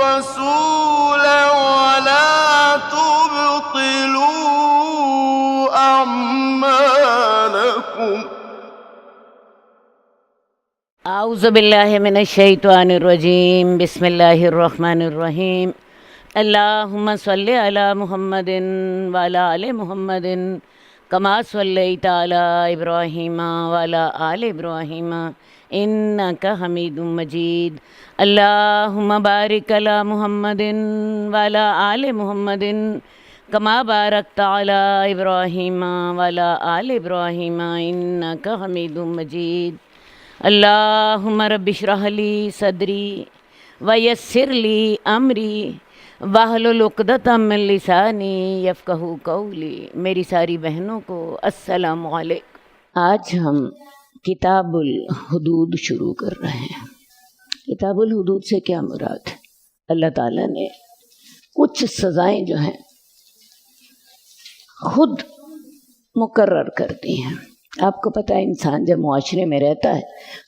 الرسول ولا تبطلوا أعمالكم. اعوذ باللہ من الشیطان الرجیم. بسم اللہ الرحمن الرحیم. اللہم صلی علی محمد وعلی آل محمد کما صلیت علی ابراہیم وعلی آل ابراہیم انک حمید مجید. اللہم بارک علی محمد وعلی آل محمد کما بارکت علی ابراہیم وعلی آل ابراہیم انک حمید مجید. اللہم رب اشرح لی صدری ویسر لی امری واحلل عقدۃ من لسانی یفقہوا قولی. میری ساری بہنوں کو السلام علیکم. آج ہم کتاب الحدود شروع کر رہے ہیں. کتاب الحدود سے کیا مراد ہے؟ اللہ تعالیٰ نے کچھ سزائیں جو ہیں خود مقرر کر دی ہیں. آپ کو پتہ ہے انسان جب معاشرے میں رہتا ہے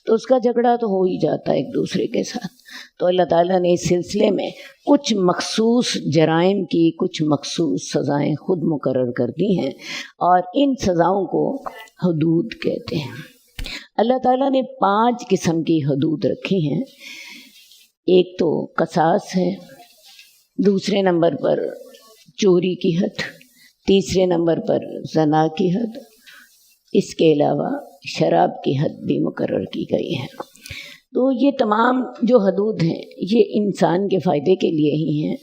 تو اس کا جھگڑا تو ہو ہی جاتا ہے ایک دوسرے کے ساتھ. تو اللہ تعالیٰ نے اس سلسلے میں کچھ مخصوص جرائم کی کچھ مخصوص سزائیں خود مقرر کر دی ہیں اور ان سزاؤں کو حدود کہتے ہیں. اللہ تعالیٰ نے 5 قسم کی حدود رکھی ہیں. ایک تو قصاص ہے، دوسرے نمبر پر چوری کی حد، تیسرے نمبر پر زنا کی حد، اس کے علاوہ شراب کی حد بھی مقرر کی گئی ہے. تو یہ تمام جو حدود ہیں یہ انسان کے فائدے کے لیے ہی ہیں.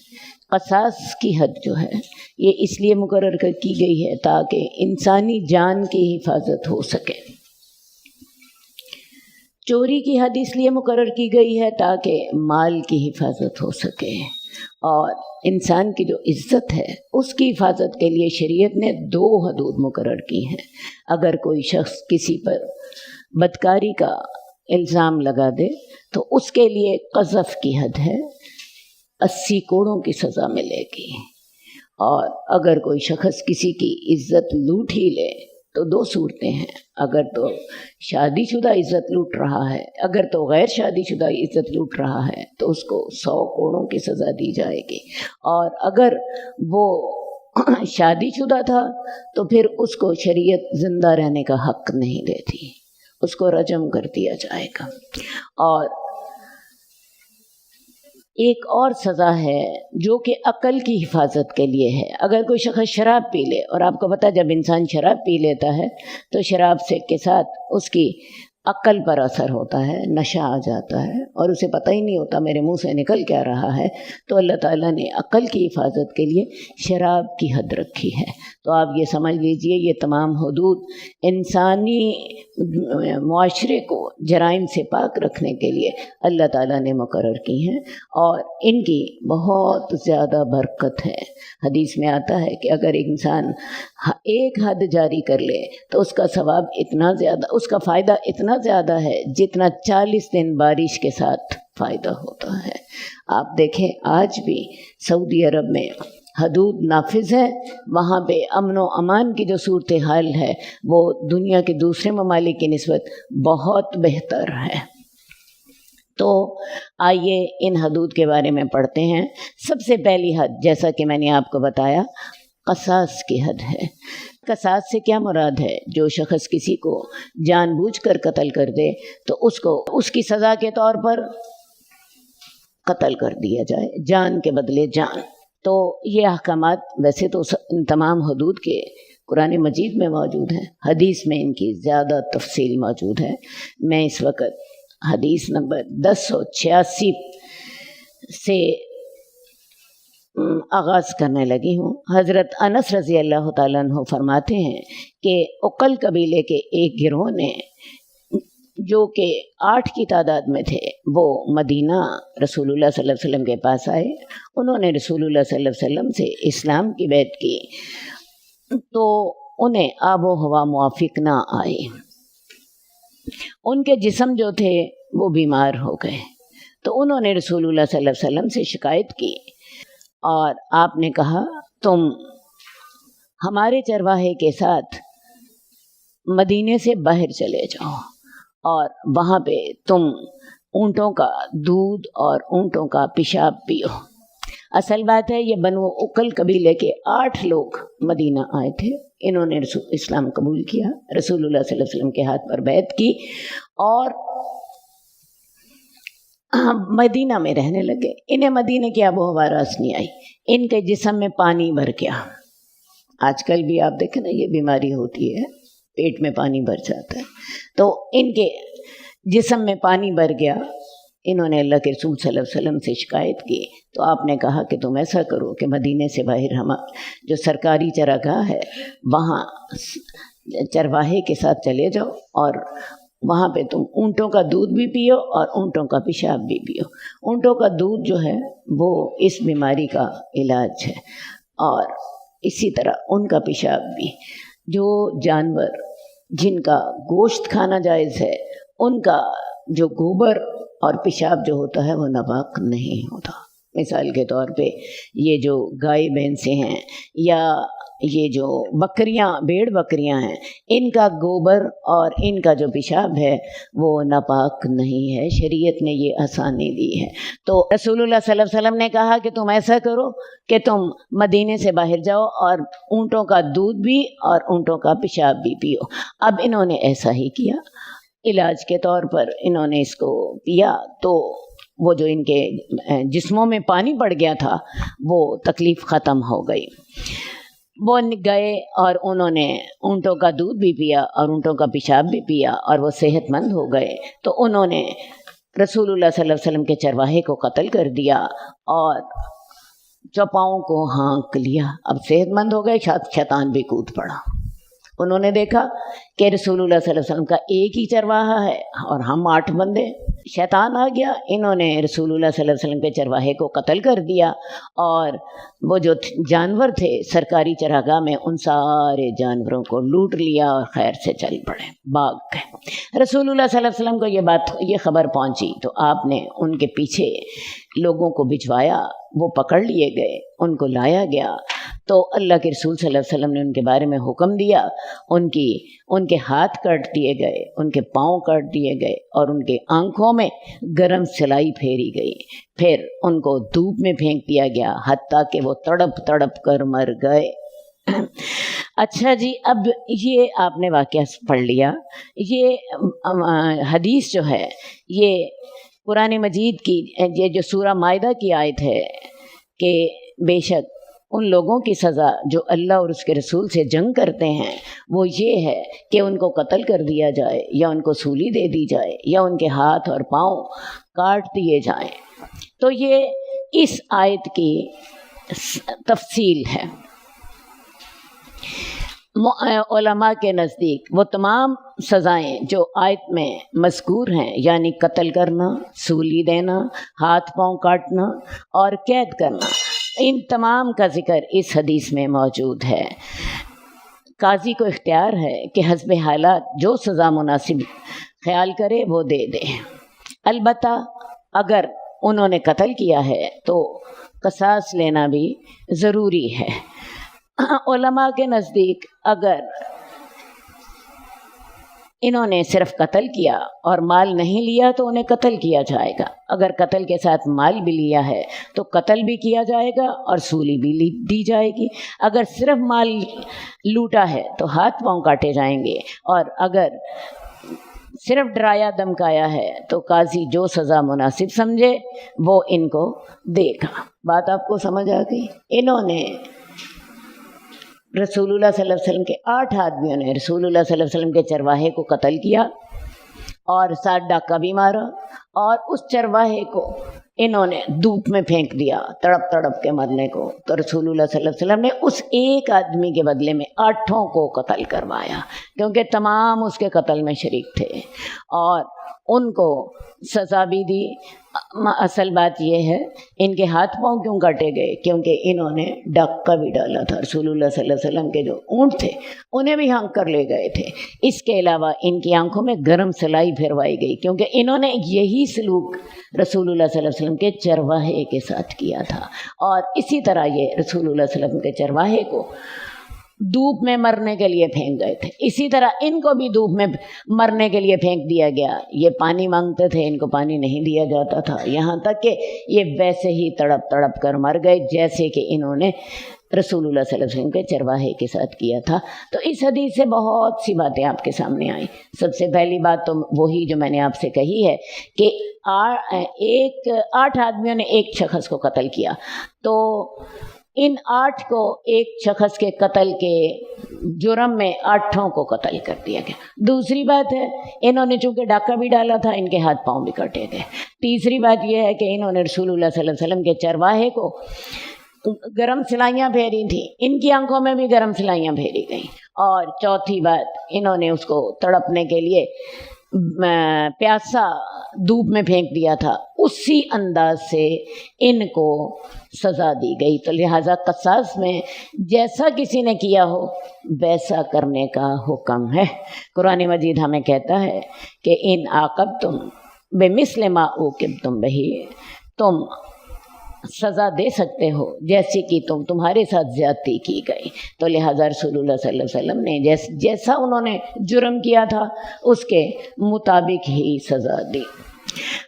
قصاص کی حد جو ہے یہ اس لیے مقرر کی گئی ہے تاکہ انسانی جان کی حفاظت ہو سکے. چوری کی حد اس لیے مقرر کی گئی ہے تاکہ مال کی حفاظت ہو سکے. اور انسان کی جو عزت ہے اس کی حفاظت کے لیے شریعت نے 2 حدود مقرر کی ہیں. اگر کوئی شخص کسی پر بدکاری کا الزام لگا دے تو اس کے لیے قذف کی حد ہے، 80 کوڑوں کی سزا ملے گی. اور اگر کوئی شخص کسی کی عزت لوٹ ہی لے تو 2 صورتیں ہیں. اگر تو شادی شدہ عزت لوٹ رہا ہے، اگر تو غیر شادی شدہ عزت لوٹ رہا ہے تو اس کو 100 کوڑوں کی سزا دی جائے گی. اور اگر وہ شادی شدہ تھا تو پھر اس کو شریعت زندہ رہنے کا حق نہیں دیتی، اس کو رجم کر دیا جائے گا. اور ایک اور سزا ہے جو کہ عقل کی حفاظت کے لیے ہے. اگر کوئی شخص شراب پی لے، اور آپ کو پتہ جب انسان شراب پی لیتا ہے تو شراب سے کے ساتھ اس کی عقل پر اثر ہوتا ہے، نشہ آ جاتا ہے اور اسے پتہ ہی نہیں ہوتا میرے منہ سے نکل کیا رہا ہے. تو اللہ تعالیٰ نے عقل کی حفاظت کے لیے شراب کی حد رکھی ہے. تو آپ یہ سمجھ لیجئے یہ تمام حدود انسانی معاشرے کو جرائم سے پاک رکھنے کے لیے اللہ تعالیٰ نے مقرر کی ہیں اور ان کی بہت زیادہ برکت ہے. حدیث میں آتا ہے کہ اگر انسان ایک حد جاری کر لے تو اس کا ثواب اتنا زیادہ، اس کا فائدہ اتنا زیادہ ہے جتنا 40 دن بارش کے ساتھ فائدہ ہوتا ہے. آپ دیکھیں آج بھی سعودی عرب میں حدود نافذ ہے، وہاں پہ امن و امان کی جو صورتحال ہے وہ دنیا کے دوسرے ممالک کی نسبت بہت بہتر ہے. تو آئیے ان حدود کے بارے میں پڑھتے ہیں. سب سے پہلی حد جیسا کہ میں نے آپ کو بتایا قصاص کی حد ہے. قصاص سے کیا مراد ہے؟ جو شخص کسی کو جان بوجھ کر قتل کر دے تو اس کو اس کی سزا کے طور پر قتل کر دیا جائے، جان کے بدلے جان. تو یہ احکامات ویسے تو تمام حدود کے قرآن مجید میں موجود ہیں، حدیث میں ان کی زیادہ تفصیل موجود ہے. میں اس وقت حدیث نمبر 1086 سے آغاز کرنے لگی ہوں. حضرت انس رضی اللہ تعالیٰ عنہ فرماتے ہیں کہ عقل قبیلے کے ایک گروہ نے جو کہ 8 کی تعداد میں تھے وہ مدینہ رسول اللہ صلی اللہ علیہ وسلم کے پاس آئے. انہوں نے رسول اللہ صلی اللہ علیہ وسلم سے اسلام کی بیعت کی تو انہیں آب و ہوا موافق نہ آئی. ان کے جسم جو تھے وہ بیمار ہو گئے تو انہوں نے رسول اللہ صلی اللہ علیہ وسلم سے شکایت کی اور آپ نے کہا تم ہمارے چرواہے کے ساتھ مدینے سے باہر چلے جاؤ اور وہاں پہ تم اونٹوں کا دودھ اور اونٹوں کا پیشاب پیو۔ اصل بات ہے یہ بنو اکل قبیلے کے 8 لوگ مدینہ آئے تھے، انہوں نے اسلام قبول کیا، رسول اللہ صلی اللہ علیہ وسلم کے ہاتھ پر بیعت کی اور مدینہ میں رہنے لگے۔ انہیں مدینہ کی آب و ہوا راس نہیں آئی، ان کے جسم میں پانی بھر گیا۔ آج کل بھی آپ دیکھیں نا یہ بیماری ہوتی ہے، پیٹ میں پانی بھر جاتا ہے، تو ان کے جسم میں پانی بھر گیا۔ انہوں نے اللہ کے رسول صلی اللہ علیہ وسلم سے شکایت کی تو آپ نے کہا کہ تم ایسا کرو کہ مدینے سے باہر ہم جو سرکاری چراگاہ ہے وہاں چرواہے کے ساتھ چلے جاؤ اور وہاں پہ تم اونٹوں کا دودھ بھی پیو اور اونٹوں کا پیشاب بھی پیو۔ اونٹوں کا دودھ جو ہے وہ اس بیماری کا علاج ہے اور اسی طرح ان کا پیشاب بھی۔ جو جانور جن کا گوشت کھانا جائز ہے ان کا جو گوبر اور پیشاب جو ہوتا ہے وہ ناپاک نہیں ہوتا۔ مثال کے طور پہ یہ جو گائے بھینسیں ہیں یا یہ جو بکریاں بھیڑ بکریاں ہیں ان کا گوبر اور ان کا جو پیشاب ہے وہ ناپاک نہیں ہے، شریعت نے یہ آسانی دی ہے۔ تو رسول اللہ صلی اللہ علیہ وسلم نے کہا کہ تم ایسا کرو کہ تم مدینے سے باہر جاؤ اور اونٹوں کا دودھ بھی اور اونٹوں کا پیشاب بھی پیو۔ اب انہوں نے ایسا ہی کیا، علاج کے طور پر انہوں نے اس کو پیا تو وہ جو ان کے جسموں میں پانی پڑ گیا تھا وہ تکلیف ختم ہو گئی۔ وہ گئے اور انہوں نے اونٹوں کا دودھ بھی پیا اور اونٹوں کا پیشاب بھی پیا اور وہ صحت مند ہو گئے۔ تو انہوں نے رسول اللہ صلی اللہ علیہ وسلم کے چرواہے کو قتل کر دیا اور چوپاؤں کو ہانک لیا۔ اب صحت مند ہو گئے، شیطان بھی کود پڑا۔ انہوں نے دیکھا کہ رسول اللہ صلی اللہ علیہ وسلم کا ایک ہی چرواہا ہے اور ہم 8 بندے، شیطان آ گیا۔ انہوں نے رسول اللہ صلی اللہ علیہ وسلم کے چرواہے کو قتل کر دیا اور وہ جو جانور تھے سرکاری چراگاہ میں ان سارے جانوروں کو لوٹ لیا اور خیر سے چل پڑے، بھاگ گئے۔ رسول اللہ صلی اللہ علیہ وسلم کو یہ خبر پہنچی تو آپ نے ان کے پیچھے لوگوں کو بھجوایا، وہ پکڑ لیے گئے، ان کو لایا گیا تو اللہ کے رسول صلی اللہ علیہ وسلم نے ان کے بارے میں حکم دیا، ان کے ہاتھ کاٹ دیے گئے، ان کے پاؤں کاٹ دیے گئے اور ان کے آنکھوں میں گرم سلائی پھیری گئی، پھر ان کو دھوپ میں پھینک دیا گیا حتیٰ کہ وہ تڑپ تڑپ کر مر گئے۔ اچھا جی، اب یہ آپ نے واقعہ پڑھ لیا۔ یہ حدیث جو ہے یہ قرآن مجید کی یہ جو سورہ مائدہ کی آیت ہے کہ بے شک ان لوگوں کی سزا جو اللہ اور اس کے رسول سے جنگ کرتے ہیں وہ یہ ہے کہ ان کو قتل کر دیا جائے یا ان کو سولی دے دی جائے یا ان کے ہاتھ اور پاؤں کاٹ دیے جائیں۔ تو یہ اس آیت کی تفصیل ہے۔ علماء کے نزدیک وہ تمام سزائیں جو آیت میں مذکور ہیں یعنی قتل کرنا، سولی دینا، ہاتھ پاؤں کاٹنا اور قید کرنا، ان تمام کا ذکر اس حدیث میں موجود ہے۔ قاضی کو اختیار ہے کہ حسب حالات جو سزا مناسب خیال کرے وہ دے دے۔ البتہ اگر انہوں نے قتل کیا ہے تو قصاص لینا بھی ضروری ہے۔ علماء کے نزدیک اگر انہوں نے صرف قتل کیا اور مال نہیں لیا تو انہیں قتل کیا جائے گا، اگر قتل کے ساتھ مال بھی لیا ہے تو قتل بھی کیا جائے گا اور سولی بھی دی جائے گی۔ اگر صرف مال لوٹا ہے تو ہاتھ پاؤں کاٹے جائیں گے اور اگر صرف ڈرایا دمکایا ہے تو قاضی جو سزا مناسب سمجھے وہ ان کو دے گا۔ بات آپ کو سمجھ آ گئی؟ انہوں نے رسول اللہ صلی اللہ علیہ وسلم کے 8 آدمیوں نے رسول اللہ صلی اللہ علیہ وسلم کے چرواہے کو قتل کیا اور 7 ڈاکہ بھی مارا اور اس چرواہے کو انہوں نے دھوپ میں پھینک دیا تڑپ تڑپ کے مرنے کو۔ تو رسول اللہ صلی اللہ علیہ وسلم نے اس ایک آدمی کے بدلے میں 8 کو قتل کروایا کیونکہ تمام اس کے قتل میں شریک تھے اور ان کو سزا بھی دی۔ اصل بات یہ ہے ان کے ہاتھ پاؤں کیوں کاٹے گئے؟ کیونکہ انہوں نے ڈاکہ بھی ڈالا تھا۔ رسول اللہ صلی اللہ علیہ وسلم کے جو اونٹ تھے انہیں بھی ہانک کر لے گئے تھے۔ اس کے علاوہ ان کی آنکھوں میں گرم سلائی پھروائی گئی کیونکہ انہوں نے یہی سلوک رسول اللہ صلی اللہ علیہ وسلم کے چرواہے کے ساتھ کیا تھا اور اسی طرح یہ رسول اللہ صلی اللہ علیہ وسلم کے چرواہے کو دھوپ میں مرنے کے لیے پھینک گئے تھے، اسی طرح ان کو بھی دھوپ میں مرنے کے لیے پھینک دیا گیا۔ یہ پانی مانگتے تھے، ان کو پانی نہیں دیا جاتا تھا، یہاں تک کہ یہ ویسے ہی تڑپ تڑپ کر مر گئے جیسے کہ انہوں نے رسول اللہ صلی اللہ علیہ وسلم کے چرواہے کے ساتھ کیا تھا۔ تو اس حدیث سے بہت سی باتیں آپ کے سامنے آئیں۔ سب سے پہلی بات تو وہی جو میں نے آپ سے کہی ہے کہ 8 آدمیوں نے ایک شخص کو قتل کیا، تو ان 8 کو ایک شخص کے قتل کے جرم میں 8 کو قتل کر دیا گیا۔ دوسری بات ہے، انہوں نے چونکہ ڈاکہ بھی ڈالا تھا، ان کے ہاتھ پاؤں بھی کٹے گئے۔ تیسری بات یہ ہے کہ انہوں نے رسول اللہ صلی اللہ علیہ وسلم کے چرواہے کو گرم سلائیاں پھیری تھیں، ان کی آنکھوں میں بھی گرم سلائیاں پھیری گئیں۔ اور چوتھی بات، انہوں نے اس کو تڑپنے کے لیے پیاسا دھوپ میں پھینک دیا تھا، اسی انداز سے ان کو سزا دی گئی۔ تو لہٰذا قصاص میں جیسا کسی نے کیا ہو ویسا کرنے کا حکم ہے۔ قرآن مجید ہمیں کہتا ہے کہ ان عاقبتم بمثل ما عوقبتم بہ، تم سزا دے سکتے ہو جیسے کہ تمہارے ساتھ زیادتی کی گئی۔ تو لہٰذا رسول اللہ صلی اللہ علیہ وسلم نے جیسا انہوں نے جرم کیا تھا اس کے مطابق ہی سزا دی۔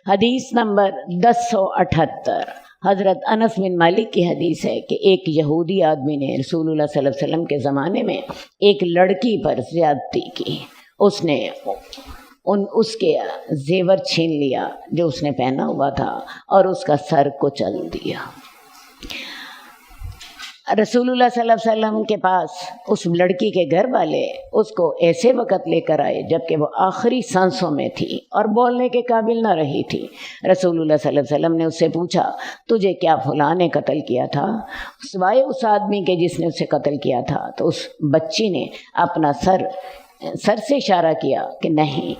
حدیث نمبر 1078، حضرت انس بن مالک کی حدیث ہے کہ ایک یہودی آدمی نے رسول اللہ صلی اللہ علیہ وسلم کے زمانے میں ایک لڑکی پر زیادتی کی۔ اس نے اس کے زیور چھین لیا جو اس نے پہنا ہوا تھا اور اس کا سر کچل دیا۔ رسول اللہ صلی اللہ علیہ وسلم کے پاس اس لڑکی کے گھر والے اس کو ایسے وقت لے کر آئے جبکہ وہ آخری سانسوں میں تھی اور بولنے کے قابل نہ رہی تھی۔ رسول اللہ صلی اللہ علیہ وسلم نے اس سے پوچھا، تجھے کیا فلاں نے قتل کیا تھا؟ سوائے اس آدمی کے جس نے اسے قتل کیا تھا۔ تو اس بچی نے اپنا سر سے اشارہ کیا کہ نہیں۔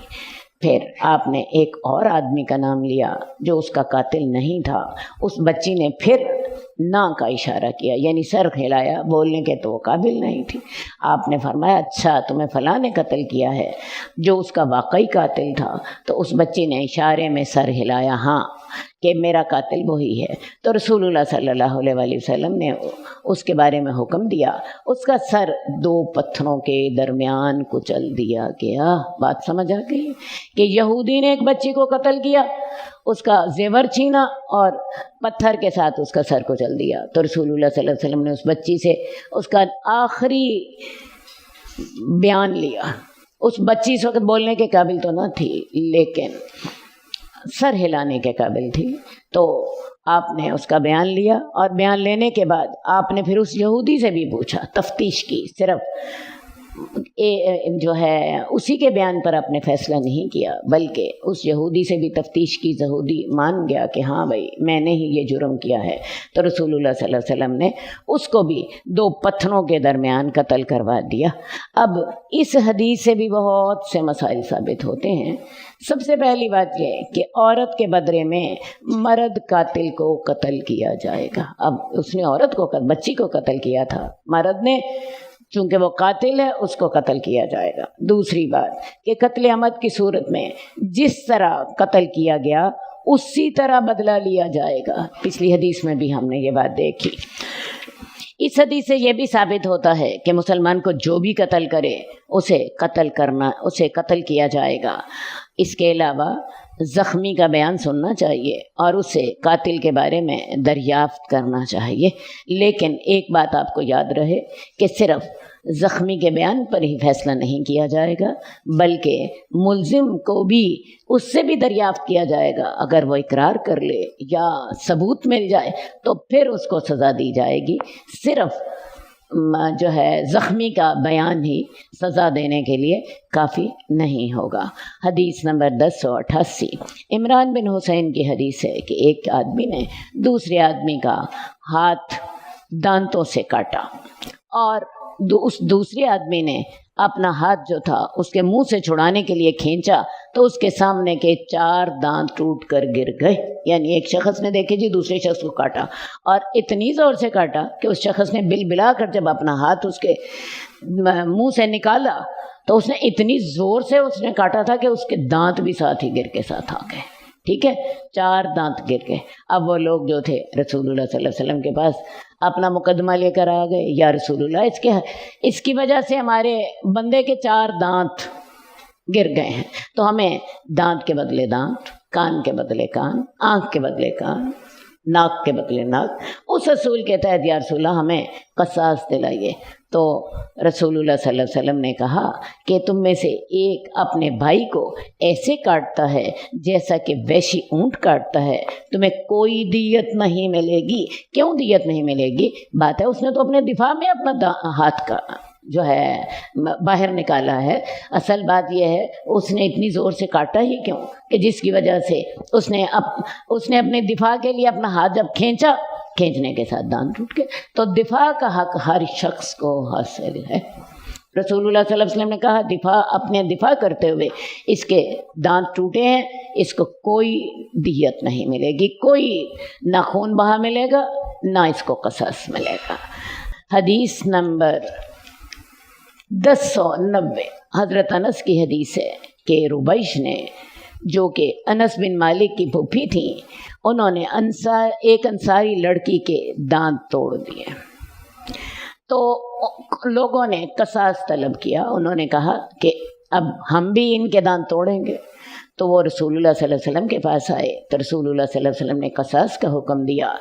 پھر آپ نے ایک اور آدمی کا نام لیا جو اس کا قاتل نہیں تھا۔ اس بچی نے پھر نہ کا اشارہ کیا، یعنی سر ہلایا، بولنے کے تو وہ قابل نہیں تھی۔ آپ نے فرمایا اچھا تمہیں فلاں نے قتل کیا ہے جو اس کا واقعی قاتل تھا؟ تو اس بچی نے اشارے میں سر ہلایا ہاں کہ میرا قاتل وہی ہے۔ تو رسول اللہ صلی اللہ علیہ وسلم نے اس کے بارے میں حکم دیا، اس کا سر 2 پتھروں کے درمیان کچل دیا گیا۔ بات سمجھ آ گئی کہ یہودی نے ایک بچی کو قتل کیا، اس کا زیور چھینا اور پتھر کے ساتھ اس کا سر کچل دیا۔ تو رسول اللہ صلی اللہ علیہ وسلم نے اس بچی سے اس کا آخری بیان لیا۔ اس بچی اس وقت بولنے کے قابل تو نہ تھی لیکن سر ہلانے کے قابل تھی۔ تو آپ نے اس کا بیان لیا اور بیان لینے کے بعد آپ نے پھر اس یہودی سے بھی پوچھا، تفتیش کی، صرف جو ہے اسی کے بیان پر آپ نے فیصلہ نہیں کیا بلکہ اس یہودی سے بھی تفتیش کی۔ یہودی مان گیا کہ ہاں بھائی میں نے ہی یہ جرم کیا ہے۔ تو رسول اللہ صلی اللہ علیہ وسلم نے اس کو بھی 2 پتھروں کے درمیان قتل کروا دیا۔ اب اس حدیث سے بھی بہت سے مسائل ثابت ہوتے ہیں۔ سب سے پہلی بات یہ ہے کہ عورت کے بدلے میں مرد قاتل کو قتل کیا جائے گا۔ اب اس نے عورت کو بچی کو قتل کیا تھا، مرد نے چونکہ وہ قاتل ہے اس کو قتل کیا جائے گا۔ دوسری بات کہ قتل عمد کی صورت میں جس طرح قتل کیا گیا اسی طرح بدلہ لیا جائے گا۔ پچھلی حدیث میں بھی ہم نے یہ بات دیکھی۔ اس حدیث سے یہ بھی ثابت ہوتا ہے کہ مسلمان کو جو بھی قتل کرے اسے قتل کیا جائے گا۔ اس کے علاوہ زخمی کا بیان سننا چاہیے اور اسے قاتل کے بارے میں دریافت کرنا چاہیے۔ لیکن ایک بات آپ کو یاد رہے کہ صرف زخمی کے بیان پر ہی فیصلہ نہیں کیا جائے گا بلکہ ملزم کو بھی اس سے بھی دریافت کیا جائے گا۔ اگر وہ اقرار کر لے یا ثبوت مل جائے تو پھر اس کو سزا دی جائے گی۔ صرف جو ہے زخمی کا بیان ہی سزا دینے کے لیے کافی نہیں ہوگا۔ حدیث نمبر 1088، عمران بن حسین کی حدیث ہے کہ ایک آدمی نے دوسرے آدمی کا ہاتھ دانتوں سے کاٹا اور اس دوسرے آدمی نے اپنا ہاتھ جو تھا اس کے منہ سے چھڑانے کے لیے کھینچا تو اس کے سامنے کے 4 دانت ٹوٹ کر گر گئے۔ یعنی ایک شخص نے دیکھے جی دوسرے شخص کو کاٹا اور اتنی زور سے کاٹا کہ اس شخص نے بل بلا کر جب اپنا ہاتھ اس کے منہ سے نکالا تو اس نے اتنی زور سے اس نے کاٹا تھا کہ اس کے دانت بھی ساتھ ہی گر کے ساتھ آ گئے۔ ٹھیک ہے، 4 دانت گر گئے۔ اب وہ لوگ جو تھے رسول اللہ صلی اللہ علیہ وسلم کے پاس اپنا مقدمہ لے کر آ گئے، یا رسول اللہ اس کی وجہ سے ہمارے بندے کے 4 دانت گر گئے ہیں، تو ہمیں دانت کے بدلے دانت، کان کے بدلے کان، آنکھ کے بدلے کان، ناک کے بدلے ناک، اس اصول کے تحت یا رسول اللہ ہمیں قصاص دلائیے۔ تو رسول اللہ صلی اللہ علیہ وسلم نے کہا کہ تم میں سے ایک اپنے بھائی کو ایسے کاٹتا ہے جیسا کہ وحشی اونٹ کاٹتا ہے، تمہیں کوئی دیت نہیں ملے گی۔ کیوں دیت نہیں ملے گی؟ بات ہے اس نے تو اپنے دفاع میں اپنا ہاتھ کا جو ہے باہر نکالا ہے۔ اصل بات یہ ہے اس نے اتنی زور سے کاٹا ہی کیوں کہ جس کی وجہ سے اس نے اپنے دفاع کے لیے اپنا ہاتھ جب کھینچا، کھینچنے کے ساتھ دانت ٹوٹ گئے۔ تو دفاع کا حق ہر شخص کو حاصل ہے۔ رسول اللہ صلی اللہ علیہ وسلم نے کہا اپنے دفاع کرتے ہوئے اس کے دانت ٹوٹے ہیں، اس کو کوئی دیت نہیں ملے گی، کوئی نہ خون بہا ملے گا نہ اس کو قصاص ملے گا۔ حدیث نمبر 1090 حضرت انس کی حدیث ہے کہ ربیش نے، جو کہ انس بن مالک کی پھوپھی تھیں، انہوں نے ایک انصاری لڑکی کے دانت توڑ دیے۔ تو لوگوں نے قصاص طلب کیا، انہوں نے کہا کہ اب ہم بھی ان کے دانت توڑیں گے۔ تو وہ رسول اللہ صلی اللہ علیہ وسلم کے پاس آئے تو رسول اللہ صلی اللہ علیہ وسلم نے قصاص کا حکم دیا۔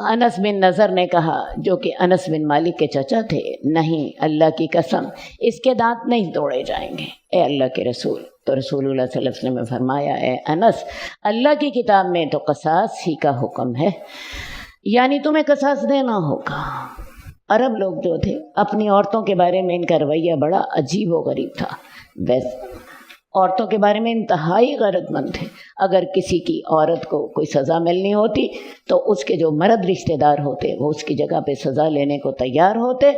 انس بن نضر نے کہا، جو کہ انس بن مالک کے چچا تھے، نہیں، اللہ کی قسم اس کے دانت نہیں توڑے جائیں گے اے اللہ کے رسول۔ تو رسول اللہ صلی اللہ علیہ وسلم نے فرمایا، اے انس، اللہ کی کتاب میں تو قصاص ہی کا حکم ہے، یعنی تمہیں قصاص دینا ہوگا۔ عرب لوگ جو تھے اپنی عورتوں کے بارے میں ان کا رویہ بڑا عجیب و غریب تھا، ویسے عورتوں کے بارے میں انتہائی غیرت مند تھے۔ اگر کسی کی عورت کو کوئی سزا ملنی ہوتی تو اس کے جو مرد رشتہ دار ہوتے وہ اس کی جگہ پہ سزا لینے کو تیار ہوتے،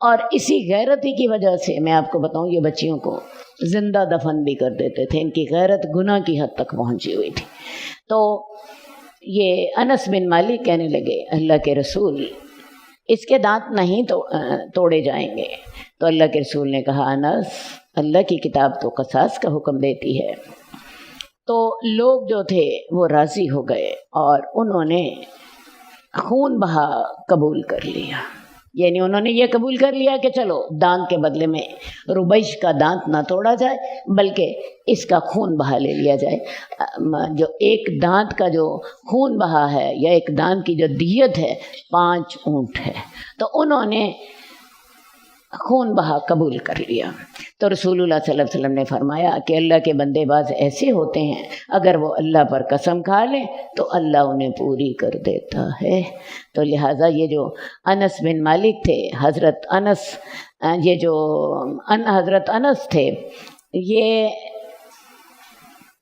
اور اسی غیرتی کی وجہ سے میں آپ کو بتاؤں یہ بچیوں کو زندہ دفن بھی کر دیتے تھے، ان کی غیرت گناہ کی حد تک پہنچی ہوئی تھی۔ تو یہ انس بن مالک کہنے لگے، اللہ کے رسول اس کے دانت نہیں توڑے جائیں گے۔ تو اللہ کے رسول نے کہا، انس، اللہ کی کتاب تو قصاص کا حکم دیتی ہے۔ تو لوگ جو تھے وہ راضی ہو گئے اور انہوں نے خون بہا قبول کر لیا، یعنی انہوں نے یہ قبول کر لیا کہ چلو دانت کے بدلے میں ربیش کا دانت نہ توڑا جائے بلکہ اس کا خون بہا لے لیا جائے۔ جو ایک دانت کا جو خون بہا ہے یا ایک دانت کی جو دیت ہے 5 اونٹ ہے، تو انہوں نے خون بہا قبول کر لیا۔ تو رسول اللہ صلی اللہ علیہ وسلم نے فرمایا کہ اللہ کے بندے باز ایسے ہوتے ہیں، اگر وہ اللہ پر قسم کھا لیں تو اللہ انہیں پوری کر دیتا ہے۔ تو لہٰذا یہ جو انس بن مالک تھے، حضرت انس تھے، یہ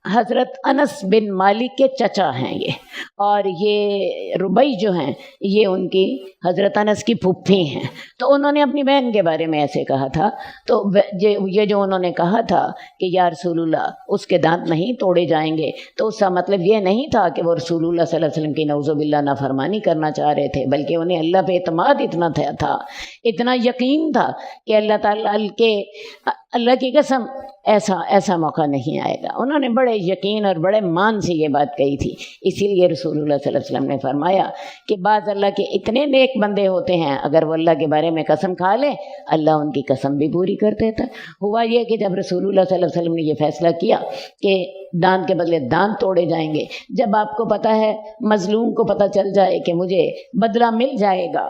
حضرت انس بن مالک کے چچا ہیں یہ، اور یہ ربیش جو ہیں یہ ان کی حضرت انس کی پھوپھی ہیں۔ تو انہوں نے اپنی بہن کے بارے میں ایسے کہا تھا، تو یہ جو انہوں نے کہا تھا کہ یا رسول اللہ اس کے دانت نہیں توڑے جائیں گے، تو اس کا مطلب یہ نہیں تھا کہ وہ رسول اللہ صلی اللہ علیہ وسلم کی نعوذ باللہ نافرمانی کرنا چاہ رہے تھے، بلکہ انہیں اللہ پہ اعتماد اتنا تھا، اتنا یقین تھا کہ اللہ تعالیٰ اللہ کی قسم ایسا موقع نہیں آئے گا۔ انہوں نے بڑے یقین اور بڑے مان سے یہ بات کہی تھی، اسی لیے رسول اللہ صلی اللہ علیہ وسلم نے فرمایا کہ بعض اللہ کے اتنے نیک بندے ہوتے ہیں، اگر وہ اللہ کے بارے میں قسم کھا لیں اللہ ان کی قسم بھی پوری کر دیتا ہے۔ ہوا یہ کہ جب رسول اللہ صلی اللہ علیہ وسلم نے یہ فیصلہ کیا کہ دانت کے بدلے دانت توڑے جائیں گے، جب آپ کو پتہ ہے مظلوم کو پتہ چل جائے کہ مجھے بدلہ مل جائے گا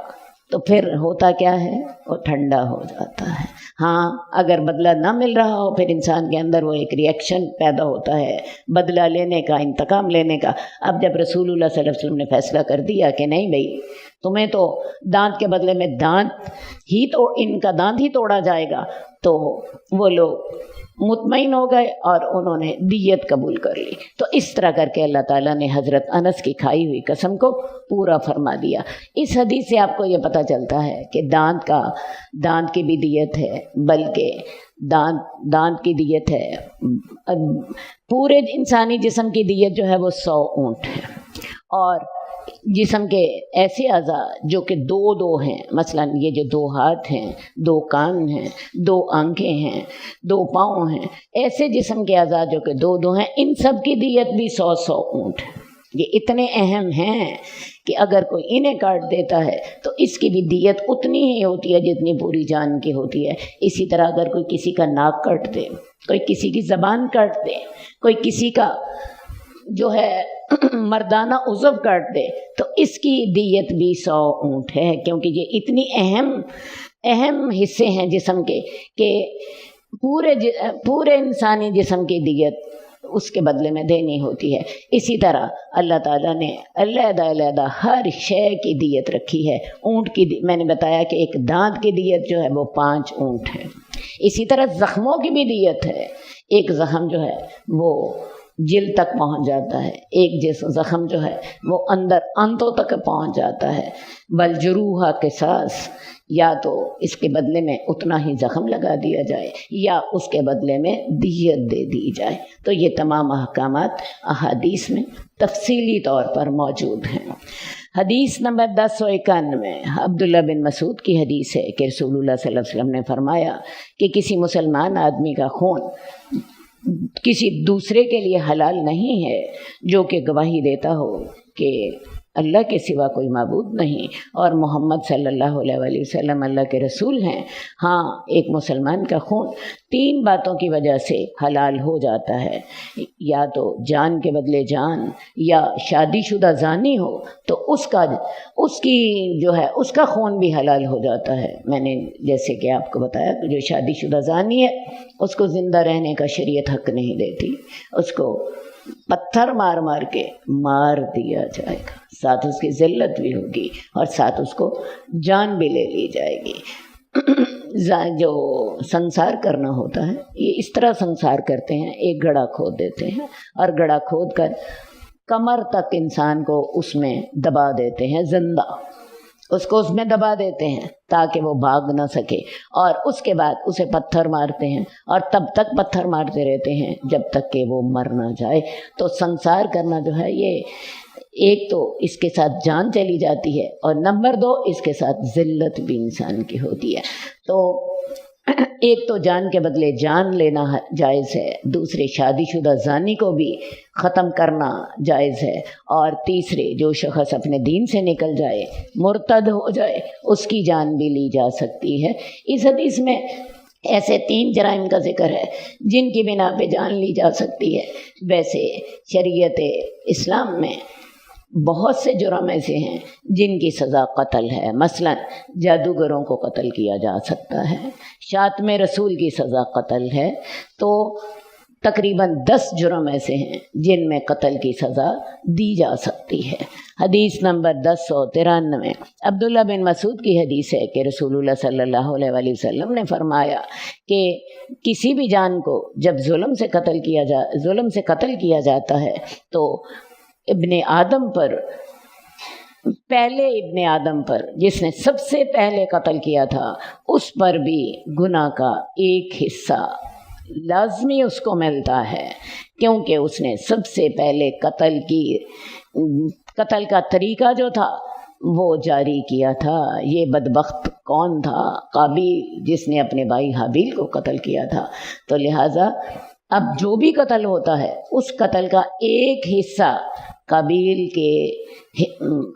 تو پھر ہوتا کیا ہے، وہ ٹھنڈا ہو جاتا ہے۔ ہاں، اگر بدلہ نہ مل رہا ہو پھر انسان کے اندر وہ ایک ریئیکشن پیدا ہوتا ہے بدلہ لینے کا، انتقام لینے کا۔ اب جب رسول اللہ صلی اللہ علیہ وسلم نے فیصلہ کر دیا کہ نہیں بھائی، تمہیں تو دانت کے بدلے میں ان کا دانت ہی توڑا جائے گا، تو وہ لوگ مطمئن ہو گئے اور انہوں نے دیت قبول کر لی۔ تو اس طرح کر کے اللہ تعالیٰ نے حضرت انس کی کھائی ہوئی قسم کو پورا فرما دیا۔ اس حدیث سے آپ کو یہ پتہ چلتا ہے کہ دانت کی بھی دیت ہے، بلکہ دانت کی دیت ہے، پورے انسانی جسم کی دیت جو ہے وہ 100 اونٹ ہے، اور جسم کے ایسے اعضاء جو کہ دو دو ہیں، مثلا یہ جو 2 ہاتھ ہیں، 2 کان ہیں، 2 آنکھیں ہیں، 2 پاؤں ہیں، ایسے جسم کے اعضاء جو کہ 2 2 ہیں، ان سب کی دیت بھی 100 اونٹ ہے۔ یہ اتنے اہم ہیں کہ اگر کوئی انہیں کاٹ دیتا ہے تو اس کی بھی دیت اتنی ہی ہوتی ہے جتنی پوری جان کی ہوتی ہے۔ اسی طرح اگر کوئی کسی کا ناک کاٹ دے، کوئی کسی کی زبان کاٹ دے، کوئی کسی کا جو ہے مردانہ عضو کاٹ دے تو اس کی دیت بھی 100 اونٹ ہے، کیونکہ یہ اتنی اہم حصے ہیں جسم کے کہ پورے انسانی جسم کی دیت اس کے بدلے میں دینی ہوتی ہے۔ اسی طرح اللہ تعالیٰ نے علیحدہ ہر شے کی دیت رکھی ہے۔ اونٹ کی میں نے بتایا کہ ایک دانت کی دیت جو ہے وہ 5 اونٹ ہے۔ اسی طرح زخموں کی بھی دیت ہے۔ ایک زخم جو ہے وہ جلد تک پہنچ جاتا ہے، ایک زخم جو ہے وہ اندر انتوں تک پہنچ جاتا ہے۔ بالجروح قصاص، یا تو اس کے بدلے میں اتنا ہی زخم لگا دیا جائے یا اس کے بدلے میں دیت دے دی جائے۔ تو یہ تمام احکامات احادیث میں تفصیلی طور پر موجود ہیں۔ حدیث نمبر 1091 عبداللہ بن مسعود کی حدیث ہے کہ رسول اللہ صلی اللہ علیہ وسلم نے فرمایا کہ کسی مسلمان آدمی کا خون کسی دوسرے کے لیے حلال نہیں ہے جو کہ گواہی دیتا ہو کہ اللہ کے سوا کوئی معبود نہیں اور محمد صلی اللہ علیہ وآلہ وسلم اللہ کے رسول ہیں۔ ہاں، ایک مسلمان کا خون 3 باتوں کی وجہ سے حلال ہو جاتا ہے، یا تو جان کے بدلے جان، یا شادی شدہ زانی ہو تو اس کا خون بھی حلال ہو جاتا ہے۔ میں نے جیسے کہ آپ کو بتایا کہ جو شادی شدہ زانی ہے اس کو زندہ رہنے کا شریعت حق نہیں دیتی، اس کو پتھر مار مار کے مار دیا جائے گا، ساتھ اس کی ذلت بھی ہوگی اور ساتھ اس کو جان بھی لے لی جائے گی۔ جو سنسار کرنا ہوتا ہے یہ اس طرح سنسار کرتے ہیں، ایک گڑھا کھود دیتے ہیں اور گڑھا کھود کر کمر تک انسان کو اس میں دبا دیتے ہیں، زندہ اس کو اس میں دبا دیتے ہیں تاکہ وہ بھاگ نہ سکے، اور اس کے بعد اسے پتھر مارتے ہیں اور تب تک پتھر مارتے رہتے ہیں جب تک کہ وہ مر نہ جائے۔ تو سنسار کرنا جو ہے یہ ایک تو اس کے ساتھ جان چلی جاتی ہے اور نمبر 2 اس کے ساتھ ذلت بھی انسان کی ہوتی ہے۔ تو ایک تو جان کے بدلے جان لینا جائز ہے، دوسرے شادی شدہ زانی کو بھی ختم کرنا جائز ہے، اور تیسرے جو شخص اپنے دین سے نکل جائے، مرتد ہو جائے، اس کی جان بھی لی جا سکتی ہے۔ اس حدیث میں ایسے 3 جرائم کا ذکر ہے جن کی بنا پہ جان لی جا سکتی ہے۔ ویسے شریعت اسلام میں بہت سے جرم ایسے ہیں جن کی سزا قتل ہے، مثلا جادوگروں کو قتل کیا جا سکتا ہے، شاتم رسول کی سزا قتل ہے۔ تو تقریباً 10 جرم ایسے ہیں جن میں قتل کی سزا دی جا سکتی ہے۔ حدیث نمبر 1093 عبداللہ بن مسعود کی حدیث ہے کہ رسول اللہ صلی اللہ علیہ وآلہ وسلم نے فرمایا کہ کسی بھی جان کو جب ظلم سے قتل کیا جاتا ہے تو پہلے ابن آدم پر جس نے سب سے پہلے قتل کیا تھا اس پر بھی گناہ کا ایک حصہ لازمی اس کو ملتا ہے، کیونکہ اس نے سب سے پہلے قتل کا طریقہ جو تھا وہ جاری کیا تھا۔ یہ بدبخت کون تھا؟ قابیل، جس نے اپنے بھائی حابیل کو قتل کیا تھا۔ تو لہٰذا اب جو بھی قتل ہوتا ہے اس قتل کا ایک حصہ قابیل کے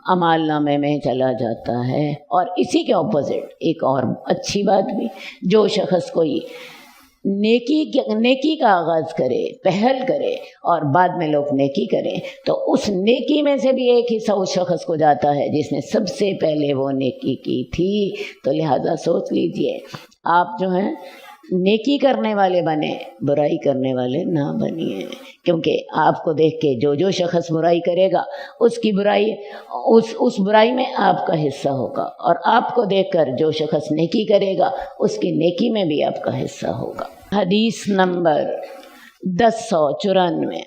اعمال نامے میں چلا جاتا ہے۔ اور اسی کے اپوزٹ ایک اور اچھی بات بھی، جو شخص کوئی نیکی کا آغاز کرے، پہل کرے اور بعد میں لوگ نیکی کریں تو اس نیکی میں سے بھی ایک حصہ اس شخص کو جاتا ہے جس نے سب سے پہلے وہ نیکی کی تھی۔ تو لہٰذا سوچ لیجئے، آپ جو ہیں نیکی کرنے والے بنے، برائی کرنے والے نہ بنیے، کیونکہ آپ کو دیکھ کے جو شخص برائی کرے گا اس کی برائی اس برائی میں آپ کا حصہ ہوگا، اور آپ کو دیکھ کر جو شخص نیکی کرے گا اس کی نیکی میں بھی آپ کا حصہ ہوگا۔ حدیث نمبر 1094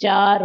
4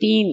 3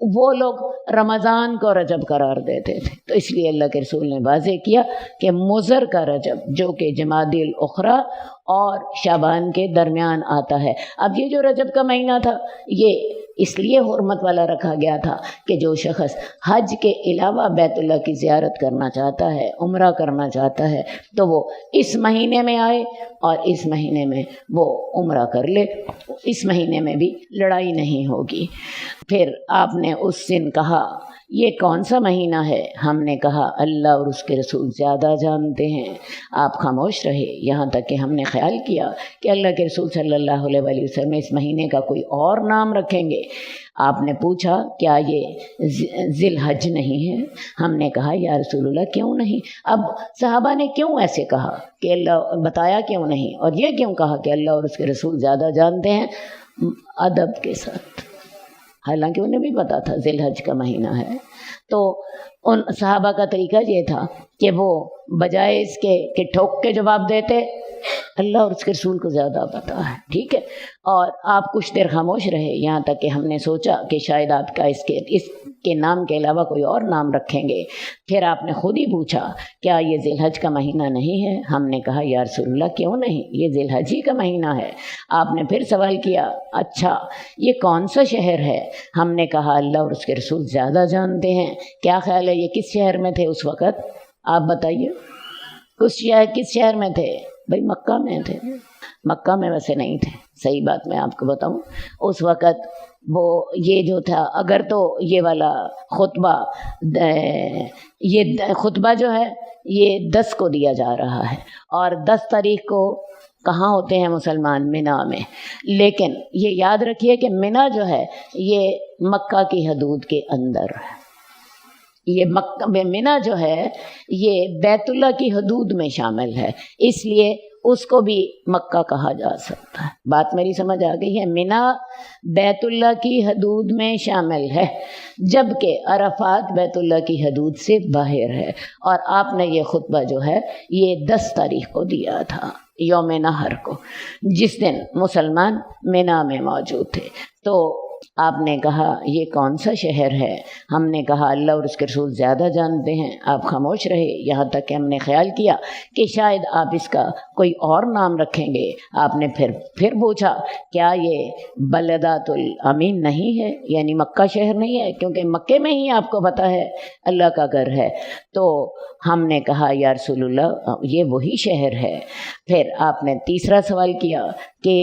وہ لوگ رمضان کو رجب قرار دیتے تھے، تو اس لیے اللہ کے رسول نے واضح کیا کہ مضر کا رجب جو کہ جمادی الاخری اور شعبان کے درمیان آتا ہے۔ اب یہ جو رجب کا مہینہ تھا یہ اس لیے حرمت والا رکھا گیا تھا کہ جو شخص حج کے علاوہ بیت اللہ کی زیارت کرنا چاہتا ہے، عمرہ کرنا چاہتا ہے، تو وہ اس مہینے میں آئے اور اس مہینے میں وہ عمرہ کر لے، اس مہینے میں بھی لڑائی نہیں ہوگی۔ پھر آپ نے اس دن کہا یہ کون سا مہینہ ہے؟ ہم نے کہا اللہ اور اس کے رسول زیادہ جانتے ہیں، آپ خاموش رہے، یہاں تک کہ ہم نے خیال کیا کہ اللہ کے رسول صلی اللہ علیہ وآلہ وسلم اس مہینے کا کوئی اور نام رکھیں گے۔ آپ نے پوچھا کیا یہ ذی الحج نہیں ہے؟ ہم نے کہا یا رسول اللہ کیوں نہیں؟ اب صحابہ نے کیوں ایسے کہا کہ اللہ بتایا کیوں نہیں، اور یہ کیوں کہا کہ اللہ اور اس کے رسول زیادہ جانتے ہیں؟ ادب کے ساتھ، حالانکہ انہیں بھی پتا تھا ذی الحج کا مہینہ ہے۔ تو ان صحابہ کا طریقہ یہ تھا کہ وہ بجائے اس کے کہ ٹھوک کے جواب دیتے اللہ اور اس کے رسول کو زیادہ پتہ ہے، ٹھیک ہے، اور آپ کچھ دیر خاموش رہے، یہاں تک کہ ہم نے سوچا کہ شاید آپ کا اس کے نام کے علاوہ کوئی اور نام رکھیں گے۔ پھر آپ نے خود ہی پوچھا کیا یہ ذی الحج کا مہینہ نہیں ہے؟ ہم نے کہا یا رسول اللہ کیوں نہیں، یہ ذی الحج ہی کا مہینہ ہے۔ آپ نے پھر سوال کیا اچھا یہ کون سا شہر ہے؟ ہم نے کہا اللہ اور اس کے رسول زیادہ جانتے ہیں۔ کیا خیال ہے یہ کس شہر میں تھے اس وقت؟ آپ بتائیے، کس شہر میں تھے؟ بھائی مکہ میں تھے۔ مکہ میں ویسے نہیں تھے، صحیح بات میں آپ کو بتاؤں، اس وقت وہ یہ جو تھا، اگر تو یہ والا خطبہ جو ہے یہ 10 کو دیا جا رہا ہے، اور 10 تاریخ کو کہاں ہوتے ہیں مسلمان؟ منا میں۔ لیکن یہ یاد رکھیے کہ منا جو ہے یہ مکہ کی حدود کے اندر ہے، یہ منا جو ہے یہ بیت اللہ کی حدود میں شامل ہے، اس لیے اس کو بھی مکہ کہا جا سکتا ہے۔ بات میری سمجھ آ گئی ہے؟ منا بیت اللہ کی حدود میں شامل ہے، جبکہ عرفات بیت اللہ کی حدود سے باہر ہے۔ اور آپ نے یہ خطبہ جو ہے یہ 10 تاریخ کو دیا تھا، یوم نحر کو، جس دن مسلمان منا میں موجود تھے۔ تو آپ نے کہا یہ کون سا شہر ہے؟ ہم نے کہا اللہ اور اس کے رسول زیادہ جانتے ہیں۔ آپ خاموش رہے، یہاں تک کہ ہم نے خیال کیا کہ شاید آپ اس کا کوئی اور نام رکھیں گے۔ آپ نے پھر پوچھا کیا یہ بلدات الامین نہیں ہے، یعنی مکہ شہر نہیں ہے؟ کیونکہ مکے میں ہی آپ کو پتہ ہے اللہ کا گھر ہے۔ تو ہم نے کہا یا رسول اللہ یہ وہی شہر ہے۔ پھر آپ نے تیسرا سوال کیا کہ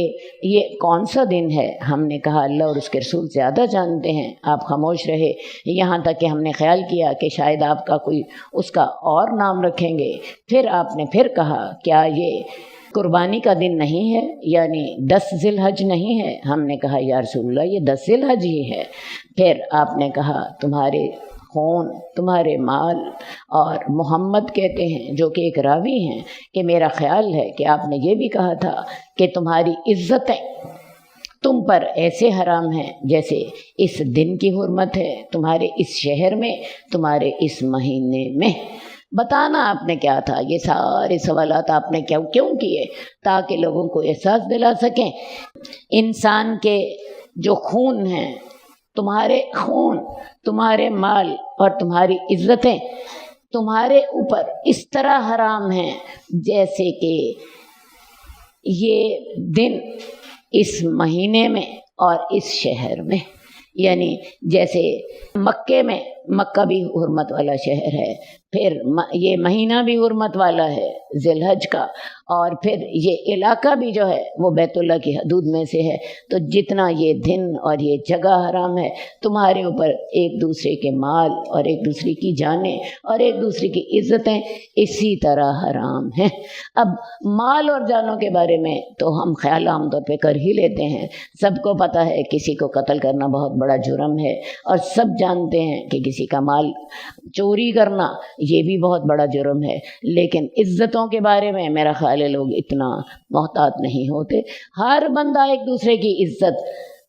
یہ کون سا دن ہے؟ ہم نے کہا اللہ اور اس کے رسول زیادہ جانتے ہیں۔ آپ خاموش رہے، یہاں تک کہ ہم نے خیال کیا کہ شاید آپ کا کوئی اس کا اور نام رکھیں گے۔ پھر آپ نے پھر کہا کیا یہ قربانی کا دن نہیں ہے، یعنی 10 ذی الحج نہیں ہے؟ ہم نے کہا یا رسول اللہ یہ 10 ذی الحج ہی ہے۔ پھر آپ نے کہا تمہارے خون، تمہارے مال، اور محمد کہتے ہیں جو کہ ایک راوی ہیں کہ میرا خیال ہے کہ آپ نے یہ بھی کہا تھا کہ تمہاری عزتیں تم پر ایسے حرام ہیں جیسے اس دن کی حرمت ہے تمہارے اس شہر میں، تمہارے اس مہینے میں۔ بتانا آپ نے کیا تھا؟ یہ سارے سوالات آپ نے کیوں کیے؟ تاکہ لوگوں کو احساس دلا سکیں انسان کے جو خون ہیں، تمہارے خون، تمہارے مال اور تمہاری عزتیں تمہارے اوپر اس طرح حرام ہیں جیسے کہ یہ دن اس مہینے میں اور اس شہر میں، یعنی جیسے مکہ بھی حرمت والا شہر ہے، پھر یہ مہینہ بھی حرمت والا ہے ذی الحج کا، اور پھر یہ علاقہ بھی جو ہے وہ بیت اللہ کی حدود میں سے ہے۔ تو جتنا یہ دن اور یہ جگہ حرام ہے، تمہارے اوپر ایک دوسرے کے مال اور ایک دوسرے کی جانیں اور ایک دوسرے کی عزتیں اسی طرح حرام ہیں۔ اب مال اور جانوں کے بارے میں تو ہم خیال عام طور پہ کر ہی لیتے ہیں، سب کو پتہ ہے کسی کو قتل کرنا بہت بڑا جرم ہے، اور سب جانتے ہیں کہ کسی کا مال چوری کرنا یہ بھی بہت بڑا جرم ہے، لیکن عزتوں کے بارے میں میرا خیال ہے لوگ اتنا محتاط نہیں ہوتے۔ ہر بندہ ایک دوسرے کی عزت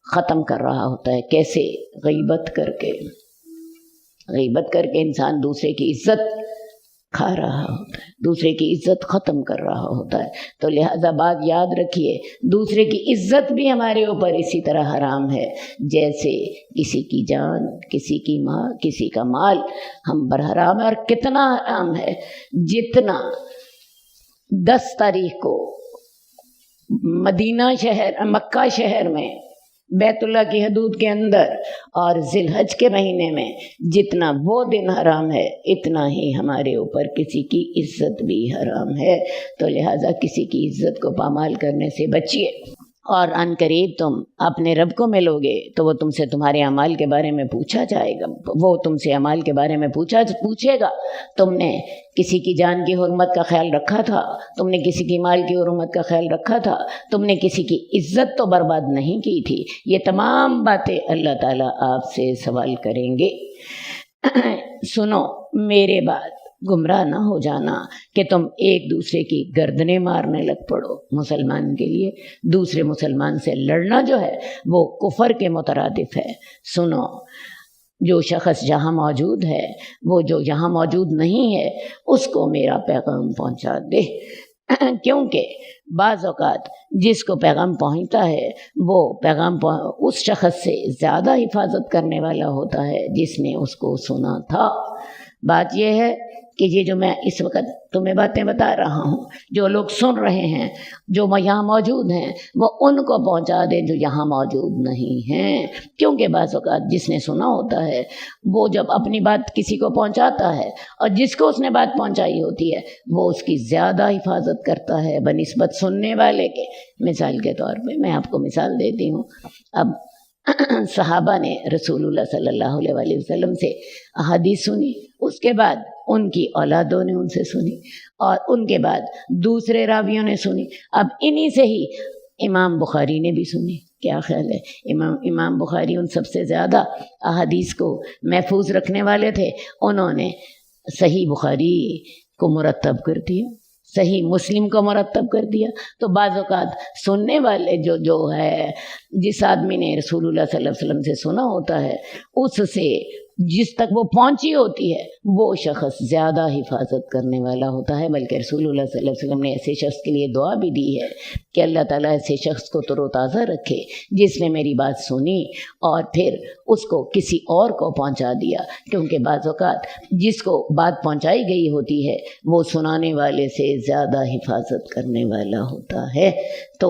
ختم کر رہا ہوتا ہے۔ کیسے؟ غیبت کر کے انسان دوسرے کی عزت کھا رہا ہوتا ہے، دوسرے کی عزت ختم کر رہا ہوتا ہے۔ تو لہٰذا بات یاد رکھیے، دوسرے کی عزت بھی ہمارے اوپر اسی طرح حرام ہے جیسے کسی کی جان، کسی کی ماں، کسی کا مال ہم پر حرام ہے۔ اور کتنا حرام ہے، جتنا 10 تاریخ کو مدینہ شہر، مکہ شہر میں بیت اللہ کی حدود کے اندر اور ذی الحج کے مہینے میں جتنا وہ دن حرام ہے، اتنا ہی ہمارے اوپر کسی کی عزت بھی حرام ہے۔ تو لہٰذا کسی کی عزت کو پامال کرنے سے بچیے۔ اور عن قریب تم اپنے رب کو ملو گے تو وہ تم سے تمہارے اعمال کے بارے میں پوچھا جائے گا، وہ تم سے اعمال کے بارے میں پوچھے گا، تم نے کسی کی جان کی حرمت کا خیال رکھا تھا، تم نے کسی کی مال کی حرمت کا خیال رکھا تھا، تم نے کسی کی عزت تو برباد نہیں کی تھی۔ یہ تمام باتیں اللہ تعالیٰ آپ سے سوال کریں گے۔ سنو میرے بات، گمراہ نہ ہو جانا کہ تم ایک دوسرے کی گردنیں مارنے لگ پڑو۔ مسلمان کے لیے دوسرے مسلمان سے لڑنا جو ہے وہ کفر کے مترادف ہے۔ سنو، جو شخص جہاں موجود ہے، وہ جو یہاں موجود نہیں ہے، اس کو میرا پیغام پہنچا دے، کیونکہ بعض اوقات جس کو پیغام پہنچتا ہے وہ پیغام اس شخص سے زیادہ حفاظت کرنے والا ہوتا ہے جس نے اس کو سنا تھا۔ بات یہ ہے کہ یہ جو میں اس وقت تمہیں باتیں بتا رہا ہوں، جو لوگ سن رہے ہیں، جو یہاں موجود ہیں، وہ ان کو پہنچا دیں جو یہاں موجود نہیں ہیں، کیونکہ بعض اوقات جس نے سنا ہوتا ہے وہ جب اپنی بات کسی کو پہنچاتا ہے اور جس کو اس نے بات پہنچائی ہوتی ہے وہ اس کی زیادہ حفاظت کرتا ہے بنسبت سننے والے کے۔ مثال کے طور پہ میں آپ کو مثال دیتی ہوں۔ اب صحابہ نے رسول اللہ صلی اللہ علیہ وسلم سے احادیث سنی، اس کے بعد ان کی اولادوں نے ان سے سنی، اور ان کے بعد دوسرے راویوں نے سنی۔ اب انہی سے ہی امام بخاری نے بھی سنی۔ کیا خیال ہے؟ امام بخاری ان سب سے زیادہ احادیث کو محفوظ رکھنے والے تھے، انہوں نے صحیح بخاری کو مرتب کر دیا، صحیح مسلم کو مرتب کر دیا۔ تو بعض اوقات سننے والے جو ہے، جس آدمی نے رسول اللہ صلی اللہ علیہ وسلم سے سنا ہوتا ہے، اس سے جس تک وہ پہنچی ہوتی ہے وہ شخص زیادہ حفاظت کرنے والا ہوتا ہے۔ بلکہ رسول اللہ صلی اللہ علیہ وسلم نے ایسے شخص کے لیے دعا بھی دی ہے کہ اللہ تعالیٰ ایسے شخص کو تر و تازہ رکھے جس نے میری بات سنی اور پھر اس کو کسی اور کو پہنچا دیا، کیونکہ بعض اوقات جس کو بات پہنچائی گئی ہوتی ہے وہ سنانے والے سے زیادہ حفاظت کرنے والا ہوتا ہے۔ تو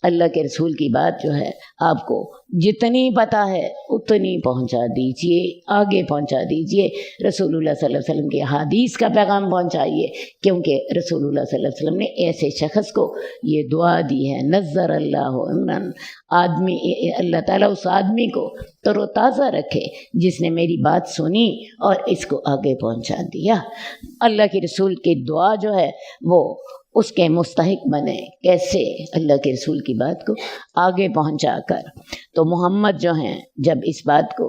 اللہ کے رسول کی بات جو ہے آپ کو جتنی پتہ ہے اتنی پہنچا دیجئے، آگے پہنچا دیجئے۔ رسول اللہ صلی اللہ علیہ وسلم کی حدیث کا پیغام پہنچائیے، کیونکہ رسول اللہ صلی اللہ علیہ وسلم نے ایسے شخص کو یہ دعا دی ہے، نظر اللہ عمران، آدمی اللہ تعالیٰ اس آدمی کو تر و تازہ رکھے جس نے میری بات سنی اور اس کو آگے پہنچا دیا۔ اللہ کے رسول کی دعا جو ہے وہ اس کے مستحق بنے۔ کیسے؟ اللہ کے رسول کی بات کو آگے پہنچا کر۔ تو محمد جو ہیں جب اس بات کو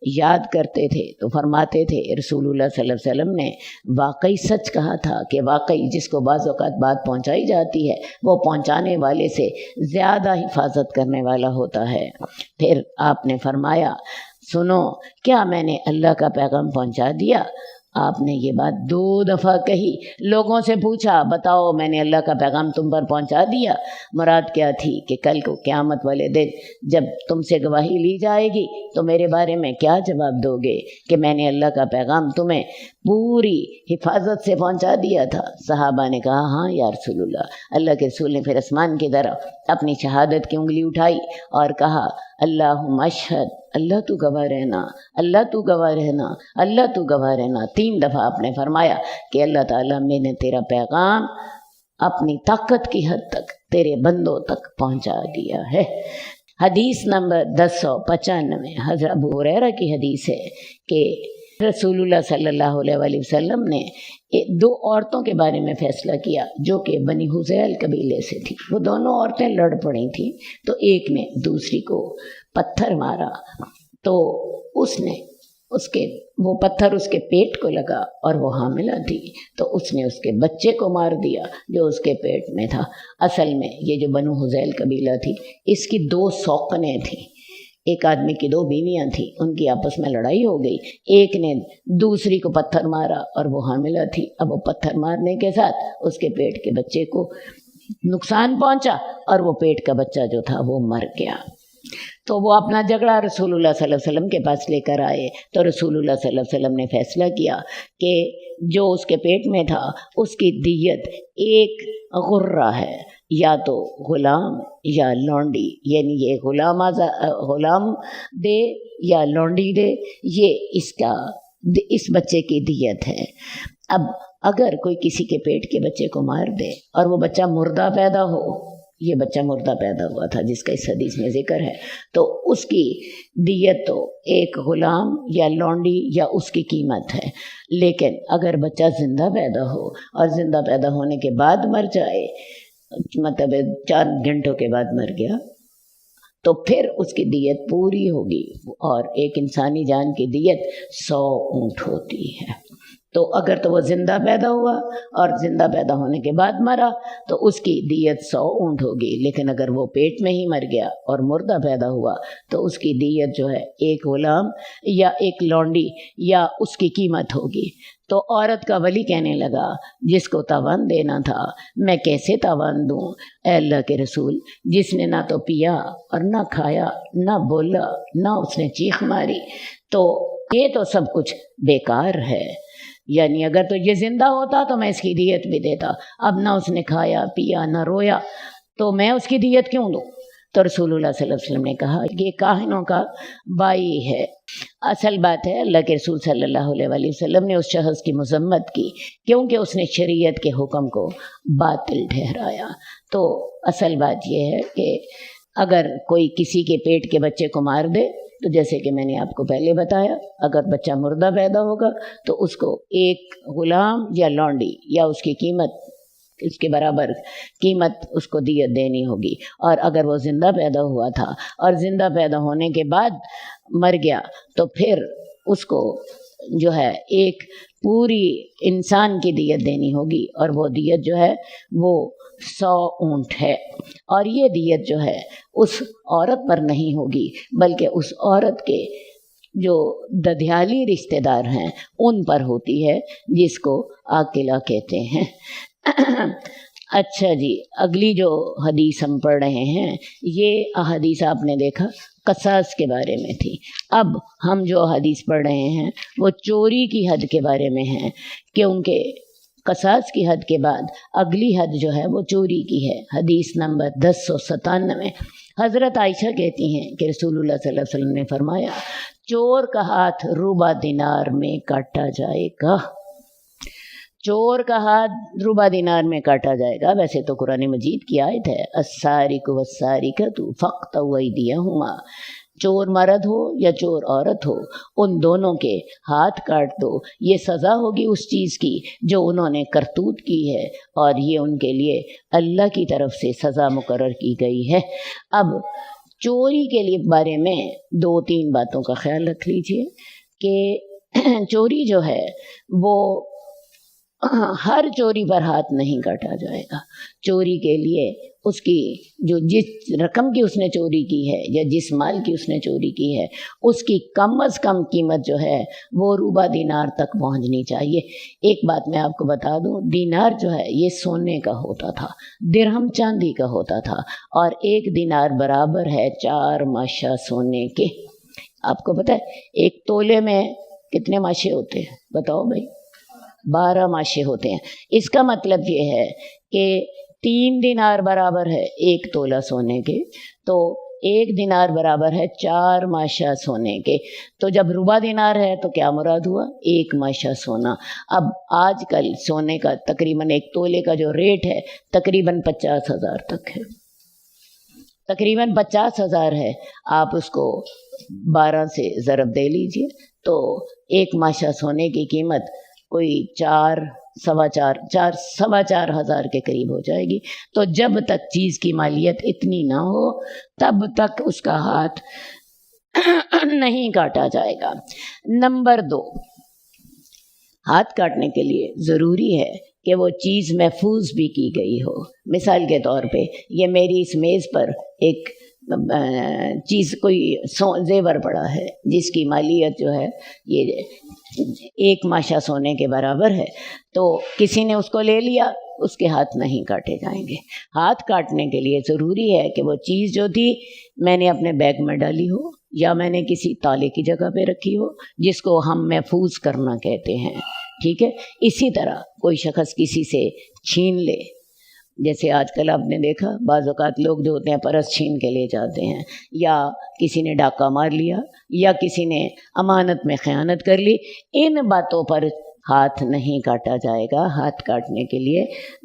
یاد کرتے تھے تو فرماتے تھے رسول اللہ صلی اللہ علیہ وسلم نے واقعی سچ کہا تھا کہ واقعی جس کو بعض اوقات بات پہنچائی جاتی ہے وہ پہنچانے والے سے زیادہ حفاظت کرنے والا ہوتا ہے۔ پھر آپ نے فرمایا، سنو، کیا میں نے اللہ کا پیغام پہنچا دیا؟ آپ نے یہ بات 2 دفعہ کہی، لوگوں سے پوچھا بتاؤ میں نے اللہ کا پیغام تم پر پہنچا دیا؟ مراد کیا تھی کہ کل کو قیامت والے دن جب تم سے گواہی لی جائے گی تو میرے بارے میں کیا جواب دو گے کہ میں نے اللہ کا پیغام تمہیں پوری حفاظت سے پہنچا دیا تھا؟ صحابہ نے کہا ہاں یا رسول اللہ۔ اللہ کے رسول نے پھر آسمان کی طرف اپنی شہادت کی انگلی اٹھائی اور کہا اللہم اشہد، اللہ تو گواہ رہنا، اللہ تو گواہ رہنا، اللہ تو گواہ رہنا۔ 3 دفعہ آپ نے فرمایا کہ اللہ تعالیٰ میں نے تیرا پیغام اپنی طاقت کی حد تک تیرے بندوں تک پہنچا دیا ہے۔ حدیث نمبر 1095 حضرت ابو ہریرہ کی حدیث ہے کہ رسول اللہ صلی اللہ علیہ وسلم نے 2 عورتوں کے بارے میں فیصلہ کیا جو کہ بنی حذیل قبیلے سے تھی۔ وہ دونوں عورتیں لڑ پڑی تھیں، تو ایک نے دوسری کو پتھر مارا، تو اس نے وہ پتھر اس کے پیٹ کو لگا اور وہ حاملہ تھی، تو اس نے اس کے بچے کو مار دیا جو اس کے پیٹ میں تھا۔ اصل میں یہ جو بنو حذیل قبیلہ تھی اس کی 2 سوکنے تھیں، ایک آدمی کی 2 بیویاں تھیں، ان کی آپس میں لڑائی ہو گئی، ایک نے دوسری کو پتھر مارا اور وہ حاملہ تھی، اب وہ پتھر مارنے کے ساتھ اس کے پیٹ کے بچے کو نقصان پہنچا اور وہ پیٹ کا بچہ جو تھا وہ مر گیا۔ تو وہ اپنا جھگڑا رسول اللہ صلی اللہ علیہ وسلم کے پاس لے کر آئے، تو رسول اللہ صلی اللہ علیہ وسلم نے فیصلہ کیا کہ جو اس کے پیٹ میں تھا اس کی دیت 1 غرہ ہے، یا تو غلام یا لونڈی، یعنی یہ غلام دے یا لونڈی دے، یہ اس بچے کی دیت ہے۔ اب اگر کوئی کسی کے پیٹ کے بچے کو مار دے اور وہ بچہ مردہ پیدا ہو، یہ بچہ مردہ پیدا ہوا تھا جس کا اس حدیث میں ذکر ہے، تو اس کی دیت تو 1 غلام یا لونڈی یا اس کی قیمت ہے۔ لیکن اگر بچہ زندہ پیدا ہو اور زندہ پیدا ہونے کے بعد مر جائے، مطلب 4 گھنٹوں کے بعد مر گیا، تو پھر اس کی دیت پوری ہوگی، اور ایک انسانی جان کی دیت 100 اونٹ ہوتی ہے۔ تو اگر تو وہ زندہ پیدا ہوا اور زندہ پیدا ہونے کے بعد مرا تو اس کی دیت 100 اونٹ ہوگی، لیکن اگر وہ پیٹ میں ہی مر گیا اور مردہ پیدا ہوا تو اس کی دیت جو ہے 1 غلام یا 1 لونڈی یا اس کی قیمت ہوگی۔ تو عورت کا ولی کہنے لگا جس کو تاوان دینا تھا، میں کیسے تاوان دوں اے اللہ کے رسول، جس نے نہ تو پیا اور نہ کھایا، نہ بولا، نہ اس نے چیخ ماری، تو یہ تو سب کچھ بیکار ہے۔ یعنی اگر تو یہ زندہ ہوتا تو میں اس کی دیت بھی دیتا، اب نہ اس نے کھایا پیا نہ رویا، تو میں اس کی دیت کیوں دوں؟ تو رسول اللہ صلی اللہ علیہ وسلم نے کہا کہ یہ کاہنوں کا بائی ہے۔ اصل بات ہے اللہ کے رسول صلی اللہ علیہ وآلہ وسلم نے اس شخص کی مذمت کی کیونکہ اس نے شریعت کے حکم کو باطل ٹھہرایا۔ تو اصل بات یہ ہے کہ اگر کوئی کسی کے پیٹ کے بچے کو مار دے تو جیسے کہ میں نے آپ کو پہلے بتایا، اگر بچہ مردہ پیدا ہوگا تو اس کو 1 غلام یا لونڈی یا اس کی قیمت، اس کے برابر قیمت اس کو دیت دینی ہوگی، اور اگر وہ زندہ پیدا ہوا تھا اور زندہ پیدا ہونے کے بعد مر گیا تو پھر اس کو جو ہے 1 پوری انسان کی دیت دینی ہوگی، اور وہ دیت جو ہے وہ 100 اونٹ ہے۔ اور یہ دیت جو ہے اس عورت پر نہیں ہوگی بلکہ اس عورت کے جو ددھیالی رشتہ دار ہیں ان پر ہوتی ہے، جس کو عاقلہ کہتے ہیں۔ اچھا جی، اگلی جو حدیث ہم پڑھ رہے ہیں یہ احادیث آپ نے دیکھا قصاص کے بارے میں تھی۔ اب ہم جو حدیث پڑھ رہے ہیں وہ چوری کی حد کے بارے میں ہیں، کیونکہ قصاص کی حد کے بعد اگلی حد جو ہے وہ چوری کی ہے۔ حدیث نمبر 1097، حضرت عائشہ کہتی ہیں کہ رسول اللہ صلی اللہ علیہ وسلم نے فرمایا، چور کا ہاتھ 1/2 دینار میں کاٹا جائے گا۔ چور کا ہاتھ 1/2 دینار میں کاٹا جائے گا۔ ویسے تو قرآن مجید کی آیت ہے، السارق والسارقۃ فاقطعوا ایدیہما، چور مرد ہو یا چور عورت ہو ان دونوں کے ہاتھ کاٹ دو، یہ سزا ہوگی اس چیز کی جو انہوں نے کرتوت کی ہے، اور یہ ان کے لیے اللہ کی طرف سے سزا مقرر کی گئی ہے۔ اب چوری کے لیے بارے میں 2-3 باتوں کا خیال رکھ لیجئے کہ چوری جو ہے وہ ہر چوری پر ہاتھ نہیں کاٹا جائے گا۔ چوری کے لیے اس کی جو جس رقم کی اس نے چوری کی ہے یا جس مال کی اس نے چوری کی ہے اس کی کم از کم قیمت جو ہے وہ 1/2 دینار تک پہنچنی چاہیے۔ ایک بات میں آپ کو بتا دوں، دینار جو ہے یہ سونے کا ہوتا تھا، درہم چاندی کا ہوتا تھا، اور 1 دینار برابر ہے 4 ماشا سونے کے۔ آپ کو پتہ ہے 1 تولے میں کتنے ماشے ہوتے ہیں؟ بتاؤ بھائی، 12 ماشے ہوتے ہیں۔ اس کا مطلب یہ ہے کہ 3 دینار برابر ہے 1 تولہ سونے کے، تو 1 دینار برابر ہے 4 ماشا سونے کے۔ تو جب 1/2 دینار ہے تو کیا مراد ہوا؟ 1 ماشا سونا۔ اب آج کل سونے کا تقریباً 1 تولے کا جو ریٹ ہے تقریباً 50,000 تک ہے، تقریباً 50,000 ہے۔ آپ اس کو 12 سے ضرب دے لیجئے تو 1 ماشا سونے کی قیمت کوئی 4 ہزار کے قریب ہو جائے گی۔ تو جب تک چیز کی مالیت اتنی نہ ہو تب تک اس کا ہاتھ نہیں کاٹا جائے گا۔ نمبر 2، ہاتھ کاٹنے کے لیے ضروری ہے کہ وہ چیز محفوظ بھی کی گئی ہو۔ مثال کے طور پہ یہ میری اس میز پر ایک چیز کوئی زیور پڑا ہے جس کی مالیت جو ہے یہ 1 ماشا سونے کے برابر ہے، تو کسی نے اس کو لے لیا، اس کے ہاتھ نہیں کاٹے جائیں گے۔ ہاتھ کاٹنے کے لیے ضروری ہے کہ وہ چیز جو تھی میں نے اپنے بیگ میں ڈالی ہو یا میں نے کسی تالے کی جگہ پہ رکھی ہو، جس کو ہم محفوظ کرنا کہتے ہیں، ٹھیک ہے۔ اسی طرح کوئی شخص کسی سے چھین لے، جیسے آج کل آپ نے دیکھا بعض اوقات لوگ جو ہوتے ہیں پرس چھین کے لے جاتے ہیں، یا کسی نے ڈاکہ مار لیا، یا کسی نے امانت میں خیانت کر لی، ان باتوں پر ہاتھ نہیں کاٹا جائے گا۔ ہاتھ کاٹنے کے لیے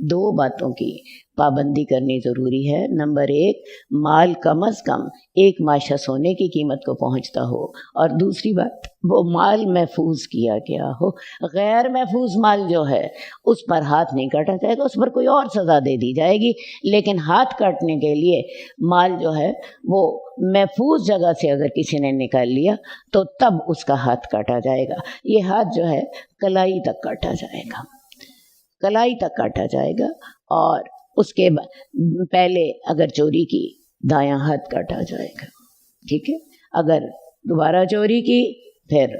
2 باتوں کی پابندی کرنی ضروری ہے۔ نمبر 1، مال کم از کم 1 ماشا سونے کی قیمت کو پہنچتا ہو، اور دوسری بات وہ مال محفوظ کیا گیا ہو۔ غیر محفوظ مال جو ہے اس پر ہاتھ نہیں کاٹا جائے گا، اس پر کوئی اور سزا دے دی جائے گی، لیکن ہاتھ کاٹنے کے لیے مال جو ہے وہ محفوظ جگہ سے اگر کسی نے نکال لیا تو تب اس کا ہاتھ کاٹا جائے گا۔ یہ ہاتھ جو ہے کلائی تک کاٹا جائے گا، کلائی تک کاٹا جائے گا، اور اس کے پہلے اگر چوری کی دایاں ہاتھ کاٹا جائے گا، ٹھیک ہے۔ اگر دوبارہ چوری کی پھر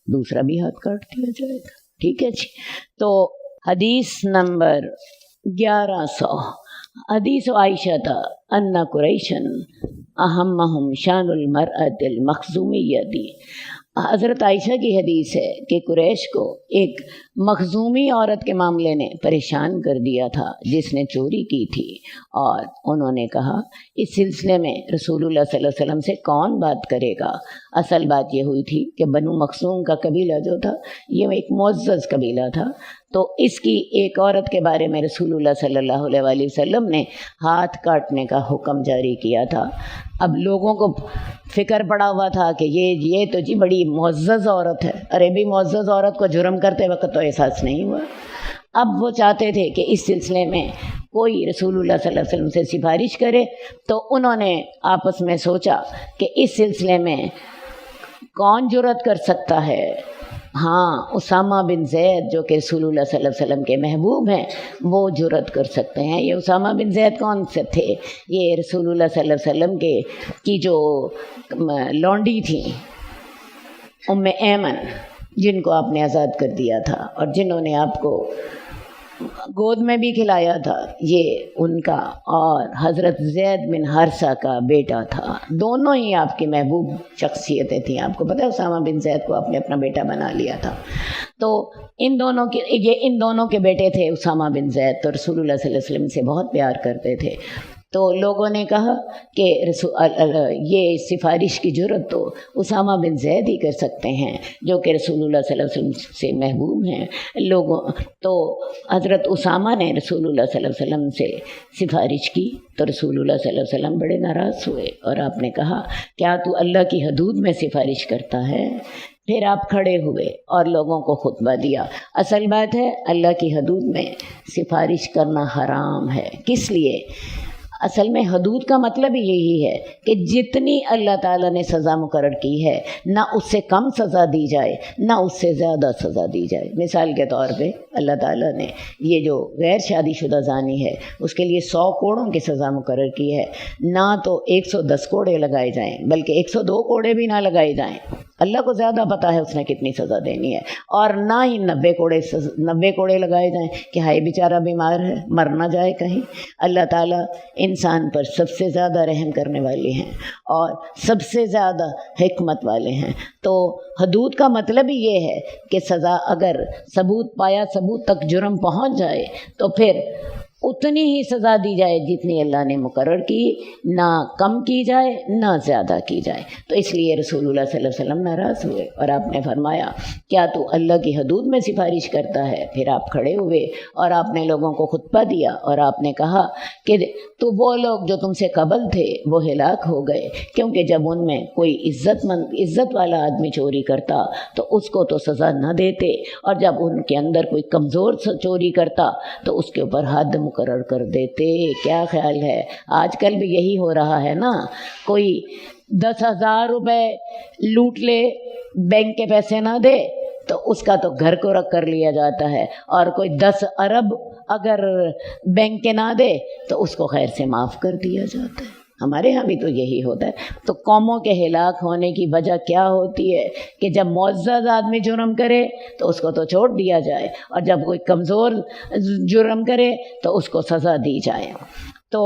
دوسرا بھی ہاتھ کاٹ دیا جائے گا، ٹھیک ہے جی۔ تو حدیث نمبر 1100، حدیث عائشہ ان قریشن اہمہم شان المرأۃ المخزومیۃ۔ حضرت عائشہ کی حدیث ہے کہ قریش کو ایک مخزومی عورت کے معاملے نے پریشان کر دیا تھا جس نے چوری کی تھی، اور انہوں نے کہا اس سلسلے میں رسول اللہ صلی اللہ علیہ وسلم سے کون بات کرے گا۔ اصل بات یہ ہوئی تھی کہ بنو مخزوم کا قبیلہ جو تھا یہ ایک معزز قبیلہ تھا، تو اس کی ایک عورت کے بارے میں رسول اللہ صلی اللہ علیہ وآلہ وسلم نے ہاتھ کاٹنے کا حکم جاری کیا تھا۔ اب لوگوں کو فکر پڑا ہوا تھا کہ یہ تو جی بڑی معزز عورت ہے، ارے بھی معزز عورت کو جرم کرتے وقت تو احساس نہیں ہوا۔ اب وہ چاہتے تھے کہ اس سلسلے میں کوئی رسول اللہ صلی اللہ علیہ وسلم سے سفارش کرے، تو انہوں نے آپس میں سوچا کہ اس سلسلے میں کون جرأت کر سکتا ہے۔ ہاں، اسامہ بن زید جو کہ رسول اللہ صلی اللہ علیہ وسلم کے محبوب ہیں وہ جرأت کر سکتے ہیں۔ یہ اسامہ بن زید کون سے تھے؟ یہ رسول اللہ صلی اللہ علیہ وسلم کی جو لونڈی تھی ام ایمن، جن کو آپ نے آزاد کر دیا تھا اور جنہوں نے آپ کو گود میں بھی کھلایا تھا، یہ ان کا اور حضرت زید بن حارثہ کا بیٹا تھا۔ دونوں ہی آپ کی محبوب شخصیتیں تھیں۔ آپ کو پتہ ہے اسامہ بن زید کو آپ نے اپنا بیٹا بنا لیا تھا، تو ان دونوں کے بیٹے تھے اسامہ بن زید، تو رسول اللہ صلی اللہ علیہ وسلم سے بہت پیار کرتے تھے۔ تو لوگوں نے کہا کہ یہ سفارش کی جرأت تو اسامہ بن زید ہی کر سکتے ہیں جو کہ رسول اللہ صلی اللہ علیہ وسلم سے محبوب ہیں لوگوں۔ تو حضرت اسامہ نے رسول اللہ صلی اللہ علیہ وسلم سے سفارش کی، تو رسول اللہ صلی اللہ علیہ وسلم بڑے ناراض ہوئے، اور آپ نے کہا کیا تو اللہ کی حدود میں سفارش کرتا ہے؟ پھر آپ کھڑے ہوئے اور لوگوں کو خطبہ دیا۔ اصل بات ہے اللہ کی حدود میں سفارش کرنا حرام ہے۔ کس لیے؟ اصل میں حدود کا مطلب ہی یہی ہے کہ جتنی اللہ تعالیٰ نے سزا مقرر کی ہے نہ اس سے کم سزا دی جائے نہ اس سے زیادہ سزا دی جائے۔ مثال کے طور پہ اللہ تعالیٰ نے یہ جو غیر شادی شدہ زانی ہے اس کے لیے 100 کوڑوں کی سزا مقرر کی ہے، نہ تو 110 کوڑے لگائے جائیں بلکہ 102 کوڑے بھی نہ لگائے جائیں۔ اللہ کو زیادہ پتہ ہے اس نے کتنی سزا دینی ہے، اور نہ ہی 90 کوڑے لگائے جائیں کہ ہائی بیچارہ بیمار ہے مر نہ جائے کہیں۔ اللہ تعالیٰ انسان پر سب سے زیادہ رحم کرنے والے ہیں اور سب سے زیادہ حکمت والے ہیں۔ تو حدود کا مطلب ہی یہ ہے کہ سزا اگر ثبوت تک جرم پہنچ جائے تو پھر اتنی ہی سزا دی جائے جتنی اللہ نے مقرر کی، نہ کم کی جائے نہ زیادہ کی جائے۔ تو اس لیے رسول اللہ صلی اللہ علیہ وسلم ناراض ہوئے اور آپ نے فرمایا کیا تو اللہ کی حدود میں سفارش کرتا ہے؟ پھر آپ کھڑے ہوئے اور آپ نے لوگوں کو خطبہ دیا اور آپ نے کہا کہ تو وہ لوگ جو تم سے قبل تھے وہ ہلاک ہو گئے، کیونکہ جب ان میں کوئی عزت والا آدمی چوری کرتا تو اس کو تو سزا نہ دیتے، اور جب ان کے اندر کوئی کمزور چوری کرتا تو اس کے اوپر حد مقرر کر دیتے۔ کیا خیال ہے؟ آج کل بھی یہی ہو رہا ہے نا، کوئی 10,000 روپے لوٹ لے بینک کے پیسے نہ دے تو اس کا تو گھر کو رکھ کر لیا جاتا ہے، اور کوئی 10 ارب اگر بینک کے نہ دے تو اس کو خیر سے معاف کر دیا جاتا ہے۔ ہمارے ہاں بھی تو یہی ہوتا ہے. تو قوموں کے ہلاک ہونے کی وجہ کیا ہوتی ہے کہ جب معزز آدمی جرم کرے تو اس کو تو چھوڑ دیا جائے، اور جب کوئی کمزور جرم کرے تو اس کو سزا دی جائے. تو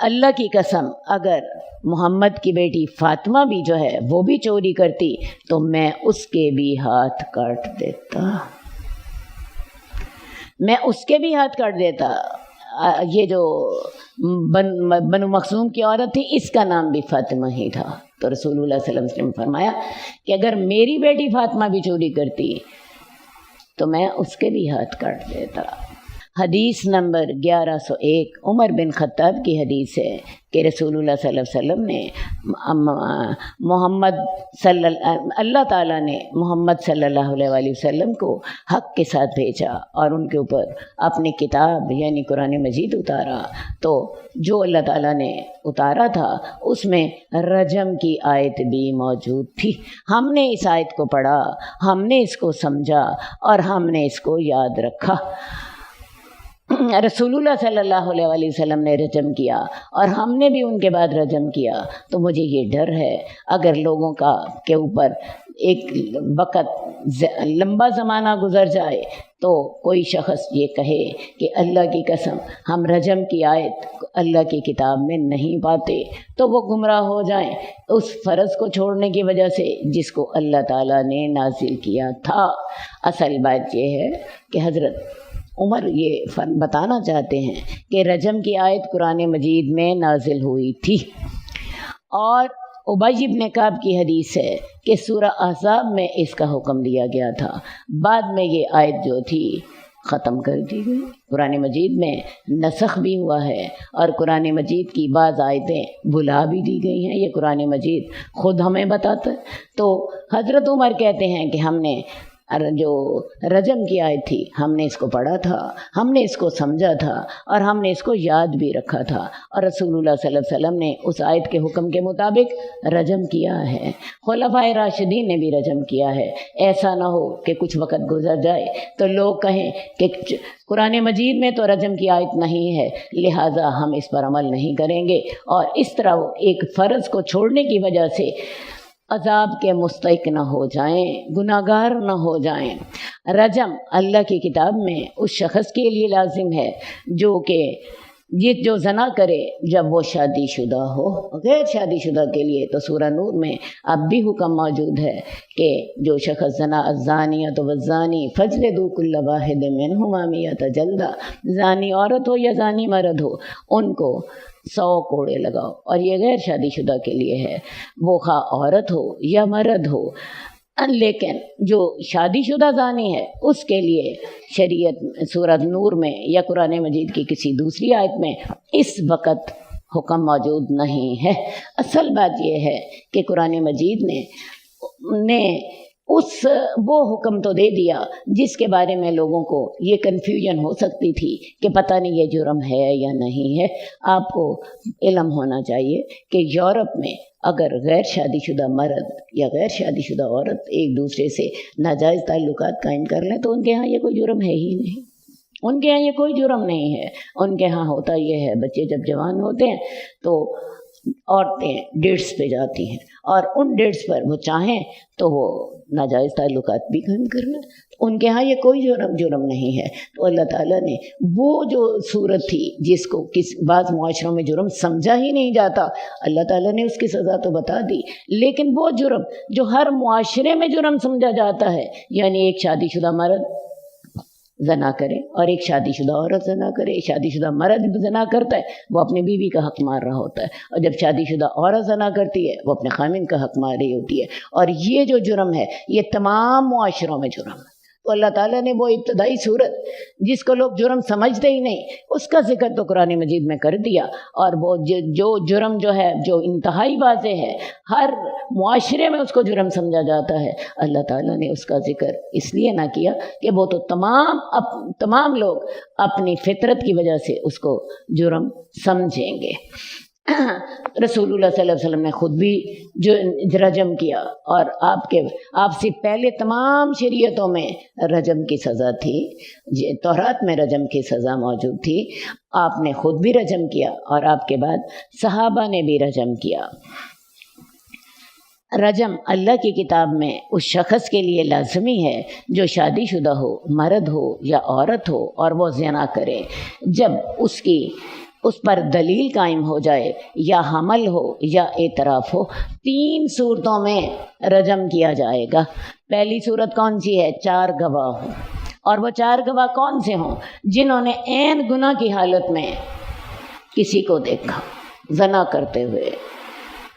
اللہ کی قسم اگر محمد کی بیٹی فاطمہ بھی جو ہے وہ بھی چوری کرتی تو میں اس کے بھی ہاتھ کاٹ دیتا، میں اس کے بھی ہاتھ کاٹ دیتا. یہ جو بنو مخزوم کی عورت تھی اس کا نام بھی فاطمہ ہی تھا. تو رسول اللہ صلی اللہ علیہ وسلم نے فرمایا کہ اگر میری بیٹی فاطمہ بھی چوری کرتی تو میں اس کے بھی ہاتھ کاٹ دیتا. حدیث نمبر 1101 عمر بن خطاب کی حدیث ہے کہ رسول اللہ صلی اللہ علیہ وسلم نے اللہ تعالیٰ نے محمد صلی اللہ علیہ وسلم کو حق کے ساتھ بھیجا اور ان کے اوپر اپنی کتاب یعنی قرآن مجید اتارا. تو جو اللہ تعالیٰ نے اتارا تھا اس میں رجم کی آیت بھی موجود تھی. ہم نے اس آیت کو پڑھا، ہم نے اس کو سمجھا اور ہم نے اس کو یاد رکھا. رسول اللہ صلی اللہ علیہ وسلم نے رجم کیا اور ہم نے بھی ان کے بعد رجم کیا. تو مجھے یہ ڈر ہے اگر لوگوں کے اوپر ایک وقت لمبا زمانہ گزر جائے تو کوئی شخص یہ کہے کہ اللہ کی قسم ہم رجم کی آیت اللہ کی کتاب میں نہیں پاتے، تو وہ گمراہ ہو جائیں اس فرض کو چھوڑنے کی وجہ سے جس کو اللہ تعالیٰ نے نازل کیا تھا. اصل بات یہ ہے کہ حضرت عمر یہ بتانا چاہتے ہیں کہ رجم کی آیت قرآن مجید میں نازل ہوئی تھی. اور ابی بن کعب کی حدیث ہے کہ سورہ احزاب میں اس کا حکم دیا گیا تھا، بعد میں یہ آیت جو تھی ختم کر دی گئی. قرآن مجید میں نسخ بھی ہوا ہے اور قرآن مجید کی بعض آیتیں بھلا بھی دی گئی ہیں، یہ قرآن مجید خود ہمیں بتاتا ہے. تو حضرت عمر کہتے ہیں کہ ہم نے جو رجم کی آیت تھی ہم نے اس کو پڑھا تھا، ہم نے اس کو سمجھا تھا اور ہم نے اس کو یاد بھی رکھا تھا، اور رسول اللہ صلی اللہ علیہ وسلم نے اس آیت کے حکم کے مطابق رجم کیا ہے. خلفائے راشدین نے بھی رجم کیا ہے. ایسا نہ ہو کہ کچھ وقت گزر جائے تو لوگ کہیں کہ قرآن مجید میں تو رجم کی آیت نہیں ہے لہٰذا ہم اس پر عمل نہیں کریں گے، اور اس طرح وہ ایک فرض کو چھوڑنے کی وجہ سے عذاب کے مستحق نہ ہو جائیں، گناہ گار نہ ہو جائیں. رجم اللہ کی کتاب میں اس شخص کے لیے لازم ہے جو زنا کرے جب وہ شادی شدہ ہو. غیر شادی شدہ کے لیے تو سورہ نور میں اب بھی حکم موجود ہے کہ جو شخص زنا الزانیۃ والزانی فاجلدوا کل واحد منہما مئۃ جلدہ، زانی عورت ہو یا زانی مرد ہو ان کو 100 کوڑے لگاؤ. اور یہ غیر شادی شدہ کے لیے ہے، وہ خواہ عورت ہو یا مرد ہو. لیکن جو شادی شدہ زانی ہے اس کے لیے شریعت سورہ نور میں یا قرآن مجید کی کسی دوسری آیت میں اس وقت حکم موجود نہیں ہے. اصل بات یہ ہے کہ قرآن مجید نے وہ حکم تو دے دیا جس کے بارے میں لوگوں کو یہ کنفیوژن ہو سکتی تھی کہ پتہ نہیں یہ جرم ہے یا نہیں ہے. آپ کو علم ہونا چاہیے کہ یورپ میں اگر غیر شادی شدہ مرد یا غیر شادی شدہ عورت ایک دوسرے سے ناجائز تعلقات قائم کر لیں تو ان کے ہاں یہ کوئی جرم ہے ہی نہیں. ان کے ہاں یہ کوئی جرم نہیں ہے. ان کے ہاں ہوتا یہ ہے بچے جب جوان ہوتے ہیں تو عورتیں ڈیٹس پہ جاتی ہیں اور ان ڈیٹس پر وہ چاہیں تو وہ ناجائز تعلقات بھی قائم کر لیں. ان کے ہاں یہ کوئی جرم نہیں ہے. تو اللہ تعالیٰ نے وہ جو صورت تھی جس کو بعض معاشروں میں جرم سمجھا ہی نہیں جاتا، اللہ تعالیٰ نے اس کی سزا تو بتا دی. لیکن وہ جرم جو ہر معاشرے میں جرم سمجھا جاتا ہے، یعنی ایک شادی شدہ مرد زنا کرے اور ایک شادی شدہ عورت زنا کرے، شادی شدہ مرد زنا کرتا ہے وہ اپنی بیوی کا حق مار رہا ہوتا ہے، اور جب شادی شدہ عورت زنا کرتی ہے وہ اپنے خامن کا حق مار رہی ہوتی ہے. اور یہ جو جرم ہے یہ تمام معاشروں میں جرم ہے. تو اللہ تعالیٰ نے وہ ابتدائی صورت جس کو لوگ جرم سمجھتے ہی نہیں اس کا ذکر تو قرآن مجید میں کر دیا، اور وہ جو جرم جو ہے جو انتہائی واضح ہے ہر معاشرے میں اس کو جرم سمجھا جاتا ہے، اللہ تعالیٰ نے اس کا ذکر اس لیے نہ کیا کہ وہ تو تمام لوگ اپنی فطرت کی وجہ سے اس کو جرم سمجھیں گے. رسول اللہ صلی اللہ علیہ وسلم نے خود بھی جو رجم کیا، اور آپ سے پہلے تمام شریعتوں میں رجم کی سزا تھی، تورات میں رجم کی سزا موجود تھی، آپ نے خود بھی رجم کیا اور آپ کے بعد صحابہ نے بھی رجم کیا۔ رجم اللہ کی کتاب میں اس شخص کے لیے لازمی ہے جو شادی شدہ ہو، مرد ہو یا عورت ہو، اور وہ زنا کرے، جب اس پر دلیل قائم ہو جائے یا حمل ہو یا اعتراف ہو۔ 3 صورتوں میں رجم کیا جائے گا۔ پہلی صورت کون سی ہے؟ 4 گواہ ہوں، اور وہ 4 گواہ کون سے ہوں؟ جنہوں نے عین گناہ کی حالت میں کسی کو دیکھا زنا کرتے ہوئے۔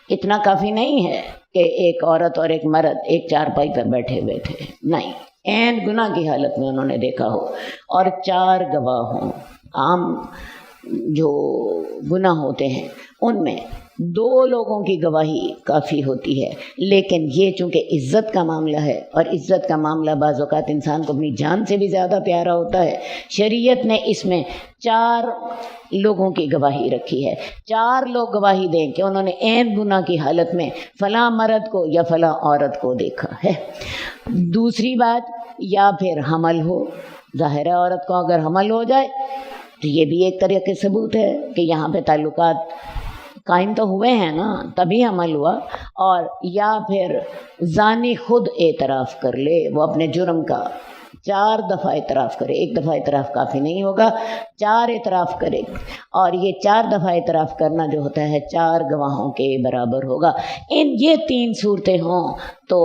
اتنا کافی نہیں ہے کہ ایک عورت اور ایک مرد ایک چارپائی پر بیٹھے ہوئے تھے، نہیں، عین گناہ کی حالت میں انہوں نے دیکھا ہو، اور 4 گواہ ہوں۔ عام جو گناہ ہوتے ہیں ان میں 2 لوگوں کی گواہی کافی ہوتی ہے، لیکن یہ چونکہ عزت کا معاملہ ہے، اور عزت کا معاملہ بعض اوقات انسان کو اپنی جان سے بھی زیادہ پیارا ہوتا ہے، شریعت نے اس میں 4 لوگوں کی گواہی رکھی ہے۔ 4 لوگ گواہی دیں کہ انہوں نے عین گناہ کی حالت میں فلاں مرد کو یا فلاں عورت کو دیکھا ہے۔ دوسری بات، یا پھر حمل ہو، ظاہر ہے عورت کو اگر حمل ہو جائے تو یہ بھی ایک طرح کے ثبوت ہے کہ یہاں پہ تعلقات قائم تو ہوئے ہیں نا، تبھی عمل ہوا۔ اور یا پھر زانی خود اعتراف کر لے، وہ اپنے جرم کا 4 دفعہ اعتراف کرے، 1 دفعہ اعتراف کافی نہیں ہوگا، 4 اعتراف کرے، اور یہ 4 دفعہ اعتراف کرنا جو ہوتا ہے 4 گواہوں کے برابر ہوگا۔ یہ 3 صورتیں ہوں تو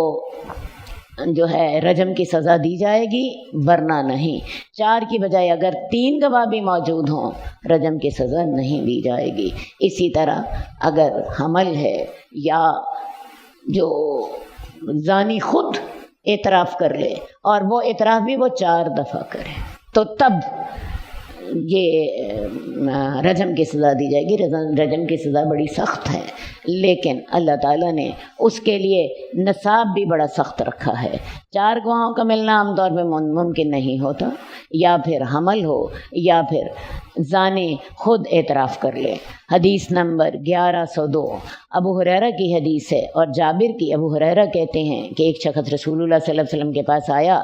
جو ہے رجم کی سزا دی جائے گی، ورنہ نہیں۔ 4 کی بجائے اگر 3 گواہ بھی موجود ہوں، رجم کی سزا نہیں دی جائے گی۔ اسی طرح اگر حمل ہے یا جو زانی خود اعتراف کر لے، اور وہ اعتراف بھی وہ 4 دفعہ کرے، تو تب یہ رجم کی سزا دی جائے گی۔ رجم کی سزا بڑی سخت ہے، لیکن اللہ تعالیٰ نے اس کے لیے نصاب بھی بڑا سخت رکھا ہے۔ 4 گواہوں کا ملنا عام طور پہ ممکن نہیں ہوتا، یا پھر حمل ہو یا پھر زانی خود اعتراف کر لے۔ حدیث نمبر 1102 ابو ہریرہ کی حدیث ہے، اور جابر کی۔ ابو ہریرہ کہتے ہیں کہ ایک شخص رسول اللہ صلی اللہ علیہ وسلم کے پاس آیا،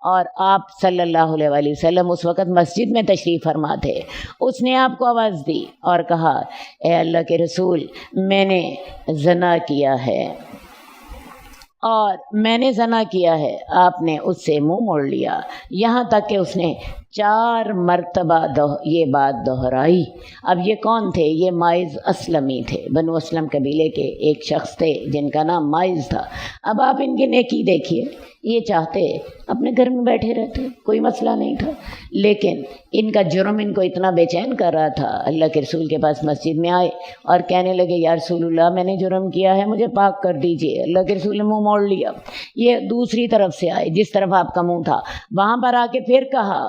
اور آپ صلی اللہ علیہ وآلہ وسلم اس وقت مسجد میں تشریف فرما تھے۔ اس نے آپ کو آواز دی اور کہا، اے اللہ کے رسول، میں نے زنا کیا ہے، اور میں نے زنا کیا ہے۔ آپ نے اس سے منہ موڑ لیا، یہاں تک کہ اس نے 4 مرتبہ یہ بات دہرائی۔ اب یہ کون تھے؟ یہ مائز اسلمی تھے، بنو اسلم قبیلے کے ایک شخص تھے جن کا نام مائز تھا۔ اب آپ ان کی نیکی دیکھیے، یہ چاہتے اپنے گھر میں بیٹھے رہتے، کوئی مسئلہ نہیں تھا، لیکن ان کا جرم ان کو اتنا بے چین کر رہا تھا۔ اللہ کے رسول کے پاس مسجد میں آئے اور کہنے لگے، یا رسول اللہ، میں نے جرم کیا ہے، مجھے پاک کر دیجئے۔ اللہ کے رسول نے منہ موڑ لیا۔ یہ دوسری طرف سے آئے، جس طرف آپ کا منہ تھا، وہاں پر آ کے پھر کہا،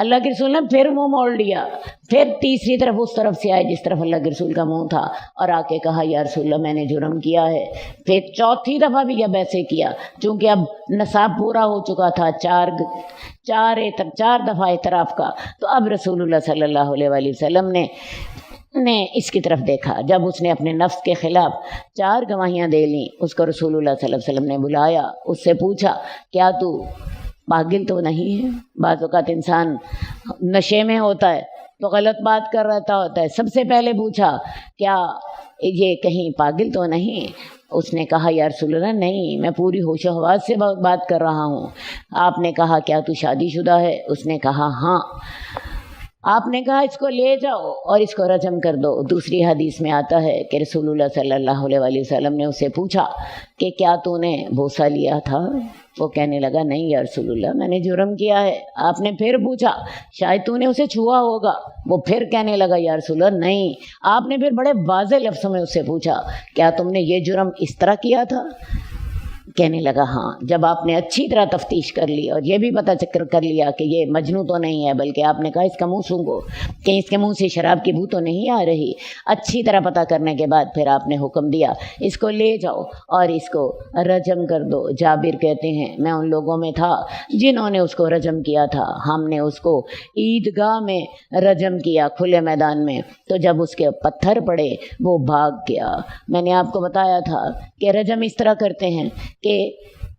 اللہ کے رسول نے پھر منہ موڑ لیا۔ پھر تیسری طرف اس طرف سے آئے جس طرف اللہ کے رسول کا منہ تھا، اور آ کے کہا، یا رسول اللہ، میں نے جرم کیا ہے۔ پھر چوتھی دفعہ بھی اب ایسے کیا، چونکہ اب نصاب پورا ہو چکا تھا 4 دفعہ اعتراف کا، تو اب رسول اللہ صلی اللہ علیہ وآلہ وسلم نے اس کی طرف دیکھا۔ جب اس نے اپنے نفس کے خلاف 4 گواہیاں دے لیں، اس کو رسول اللہ صلی اللہ علیہ وسلم نے بلایا، اس سے پوچھا، کیا تو پاگل تو نہیں ہے؟ بعض اوقات انسان نشے میں ہوتا ہے تو غلط بات کر رہتا ہوتا ہے۔ سب سے پہلے پوچھا، کیا یہ کہیں پاگل تو نہیں؟ اس نے کہا، یا رسول اللہ، نہیں، میں پوری ہوش و حواس سے بات کر رہا ہوں۔ آپ نے کہا، کیا تو شادی شدہ ہے؟ اس نے کہا، ہاں۔ آپ نے کہا، اس کو لے جاؤ اور اس کو رجم کر دو۔ دوسری حدیث میں آتا ہے کہ رسول اللہ صلی اللہ علیہ وآلہ وسلم نے اسے پوچھا کہ کیا تو نے بوسہ لیا تھا؟ وہ کہنے لگا، نہیں یا رسول اللہ، میں نے جرم کیا ہے۔ آپ نے پھر پوچھا، شاید تو نے اسے چھوا ہوگا؟ وہ پھر کہنے لگا، یا رسول اللہ، نہیں۔ آپ نے پھر بڑے واضح لفظوں میں اس سے پوچھا، کیا تم نے یہ جرم اس طرح کیا تھا؟ کہنے لگا ہاں، جب آپ نے اچھی طرح تفتیش کر لی اور یہ بھی پتہ کر لیا کہ یہ مجنوں تو نہیں ہے، بلکہ آپ نے کہا اس کا منہ سونگھو کہ اس کے منہ سے شراب کی بو تو نہیں آ رہی، اچھی طرح پتہ کرنے کے بعد پھر آپ نے حکم دیا اس کو لے جاؤ اور اس کو رجم کر دو۔ جابر کہتے ہیں میں ان لوگوں میں تھا جنہوں نے اس کو رجم کیا تھا، ہم نے اس کو عیدگاہ میں رجم کیا کھلے میدان میں، تو جب اس کے پتھر پڑے وہ بھاگ گیا۔ میں نے آپ کو بتایا تھا کہ رجم اس طرح کرتے ہیں کہ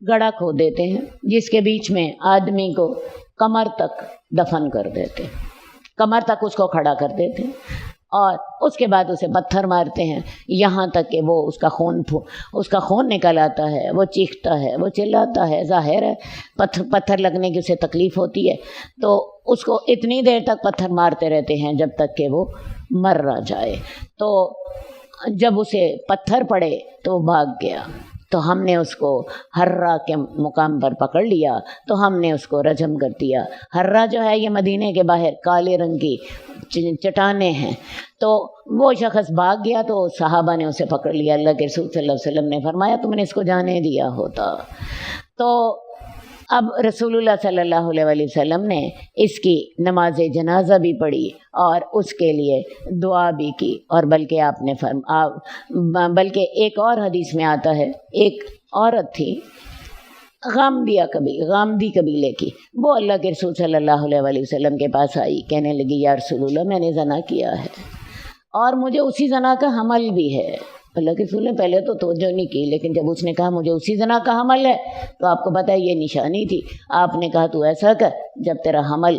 گڑھا کھود دیتے ہیں جس کے بیچ میں آدمی کو کمر تک دفن کر دیتے، کمر تک اس کو کھڑا کر دیتے اور اس کے بعد اسے پتھر مارتے ہیں یہاں تک کہ وہ اس کا خون نکل آتا ہے، وہ چیختا ہے، وہ چلاتا ہے۔ ظاہر ہے پتھر لگنے کی اسے تکلیف ہوتی ہے، تو اس کو اتنی دیر تک پتھر مارتے رہتے ہیں جب تک کہ وہ مر نہ جائے۔ تو جب اسے پتھر پڑے تو وہ بھاگ گیا، تو ہم نے اس کو ہررا کے مقام پر پکڑ لیا، تو ہم نے اس کو رجم کر دیا۔ ہررا جو ہے یہ مدینے کے باہر کالے رنگ کی چٹانیں ہیں، تو وہ شخص بھاگ گیا تو صحابہ نے اسے پکڑ لیا۔ اللہ کے رسول صلی اللہ علیہ وسلم نے فرمایا تم نے اس کو جانے دیا ہوتا۔ تو اب رسول اللہ صلی اللہ علیہ وآلہ وسلم نے اس کی نماز جنازہ بھی پڑھی اور اس کے لیے دعا بھی کی، اور بلکہ آپ نے بلکہ ایک اور حدیث میں آتا ہے ایک عورت تھی غامدی قبیلے کی، وہ اللہ کے رسول صلی اللہ علیہ وآلہ وسلم کے پاس آئی، کہنے لگی یا رسول اللہ میں نے زنا کیا ہے اور مجھے اسی زنا کا حمل بھی ہے۔ اللہ کے رسول نے پہلے تو توجہ نہیں کی، لیکن جب اس نے کہا مجھے اسی زنا کا حمل ہے تو آپ کو پتہ ہے یہ نشانی تھی۔ آپ نے کہا تو ایسا کر جب تیرا حمل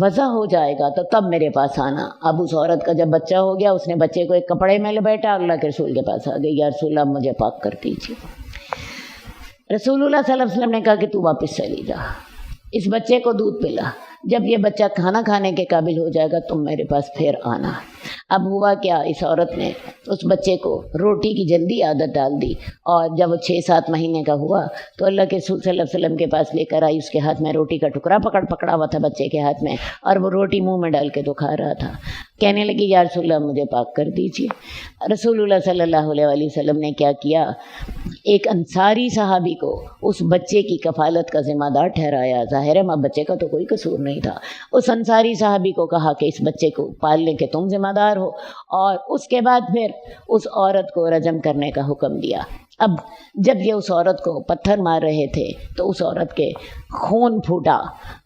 وضع ہو جائے گا تو تب میرے پاس آنا۔ اب اس عورت کا جب بچہ ہو گیا اس نے بچے کو ایک کپڑے میں لپیٹا، اللہ کے رسول کے پاس آ گئی، یا رسول اللہ مجھے پاک کر دیجیے۔ رسول اللہ صلی اللہ علیہ وسلم نے کہا کہ تو واپس چلی جا، اس بچے کو دودھ پلا، جب یہ بچہ کھانا کھانے کے قابل ہو جائے گا تم میرے پاس پھر آنا۔ اب ہوا کیا، اس عورت نے اس بچے کو روٹی کی جلدی عادت ڈال دی، اور جب وہ 6-7 مہینے کا ہوا تو اللہ کے رسول صلی اللہ علیہ وسلم کے پاس لے کر آئی، اس کے ہاتھ میں روٹی کا ٹکڑا پکڑا ہوا تھا بچے کے ہاتھ میں، اور وہ روٹی منہ میں ڈال کے تو کھا رہا تھا۔ کہنے لگی یا رسول اللہ مجھے پاک کر دیجیے۔ رسول اللہ صلی اللہ علیہ وآلہ وسلم نے کیا کیا، ایک انصاری صحابی کو اس بچے کی کفالت کا ذمہ دار ٹھہرایا۔ ظاہر ہے بچے کا تو کوئی قصور نہیں تھا۔ اس انصاری صحابی کو کہا کہ اس بچے کو پالنے کے تم ذمہ دار ہو، اور اس کے بعد پھر اس عورت کو رجم کرنے کا حکم دیا۔ اب جب یہ اس عورت کو پتھر مار رہے تھے تو اس عورت کے خون پھوٹا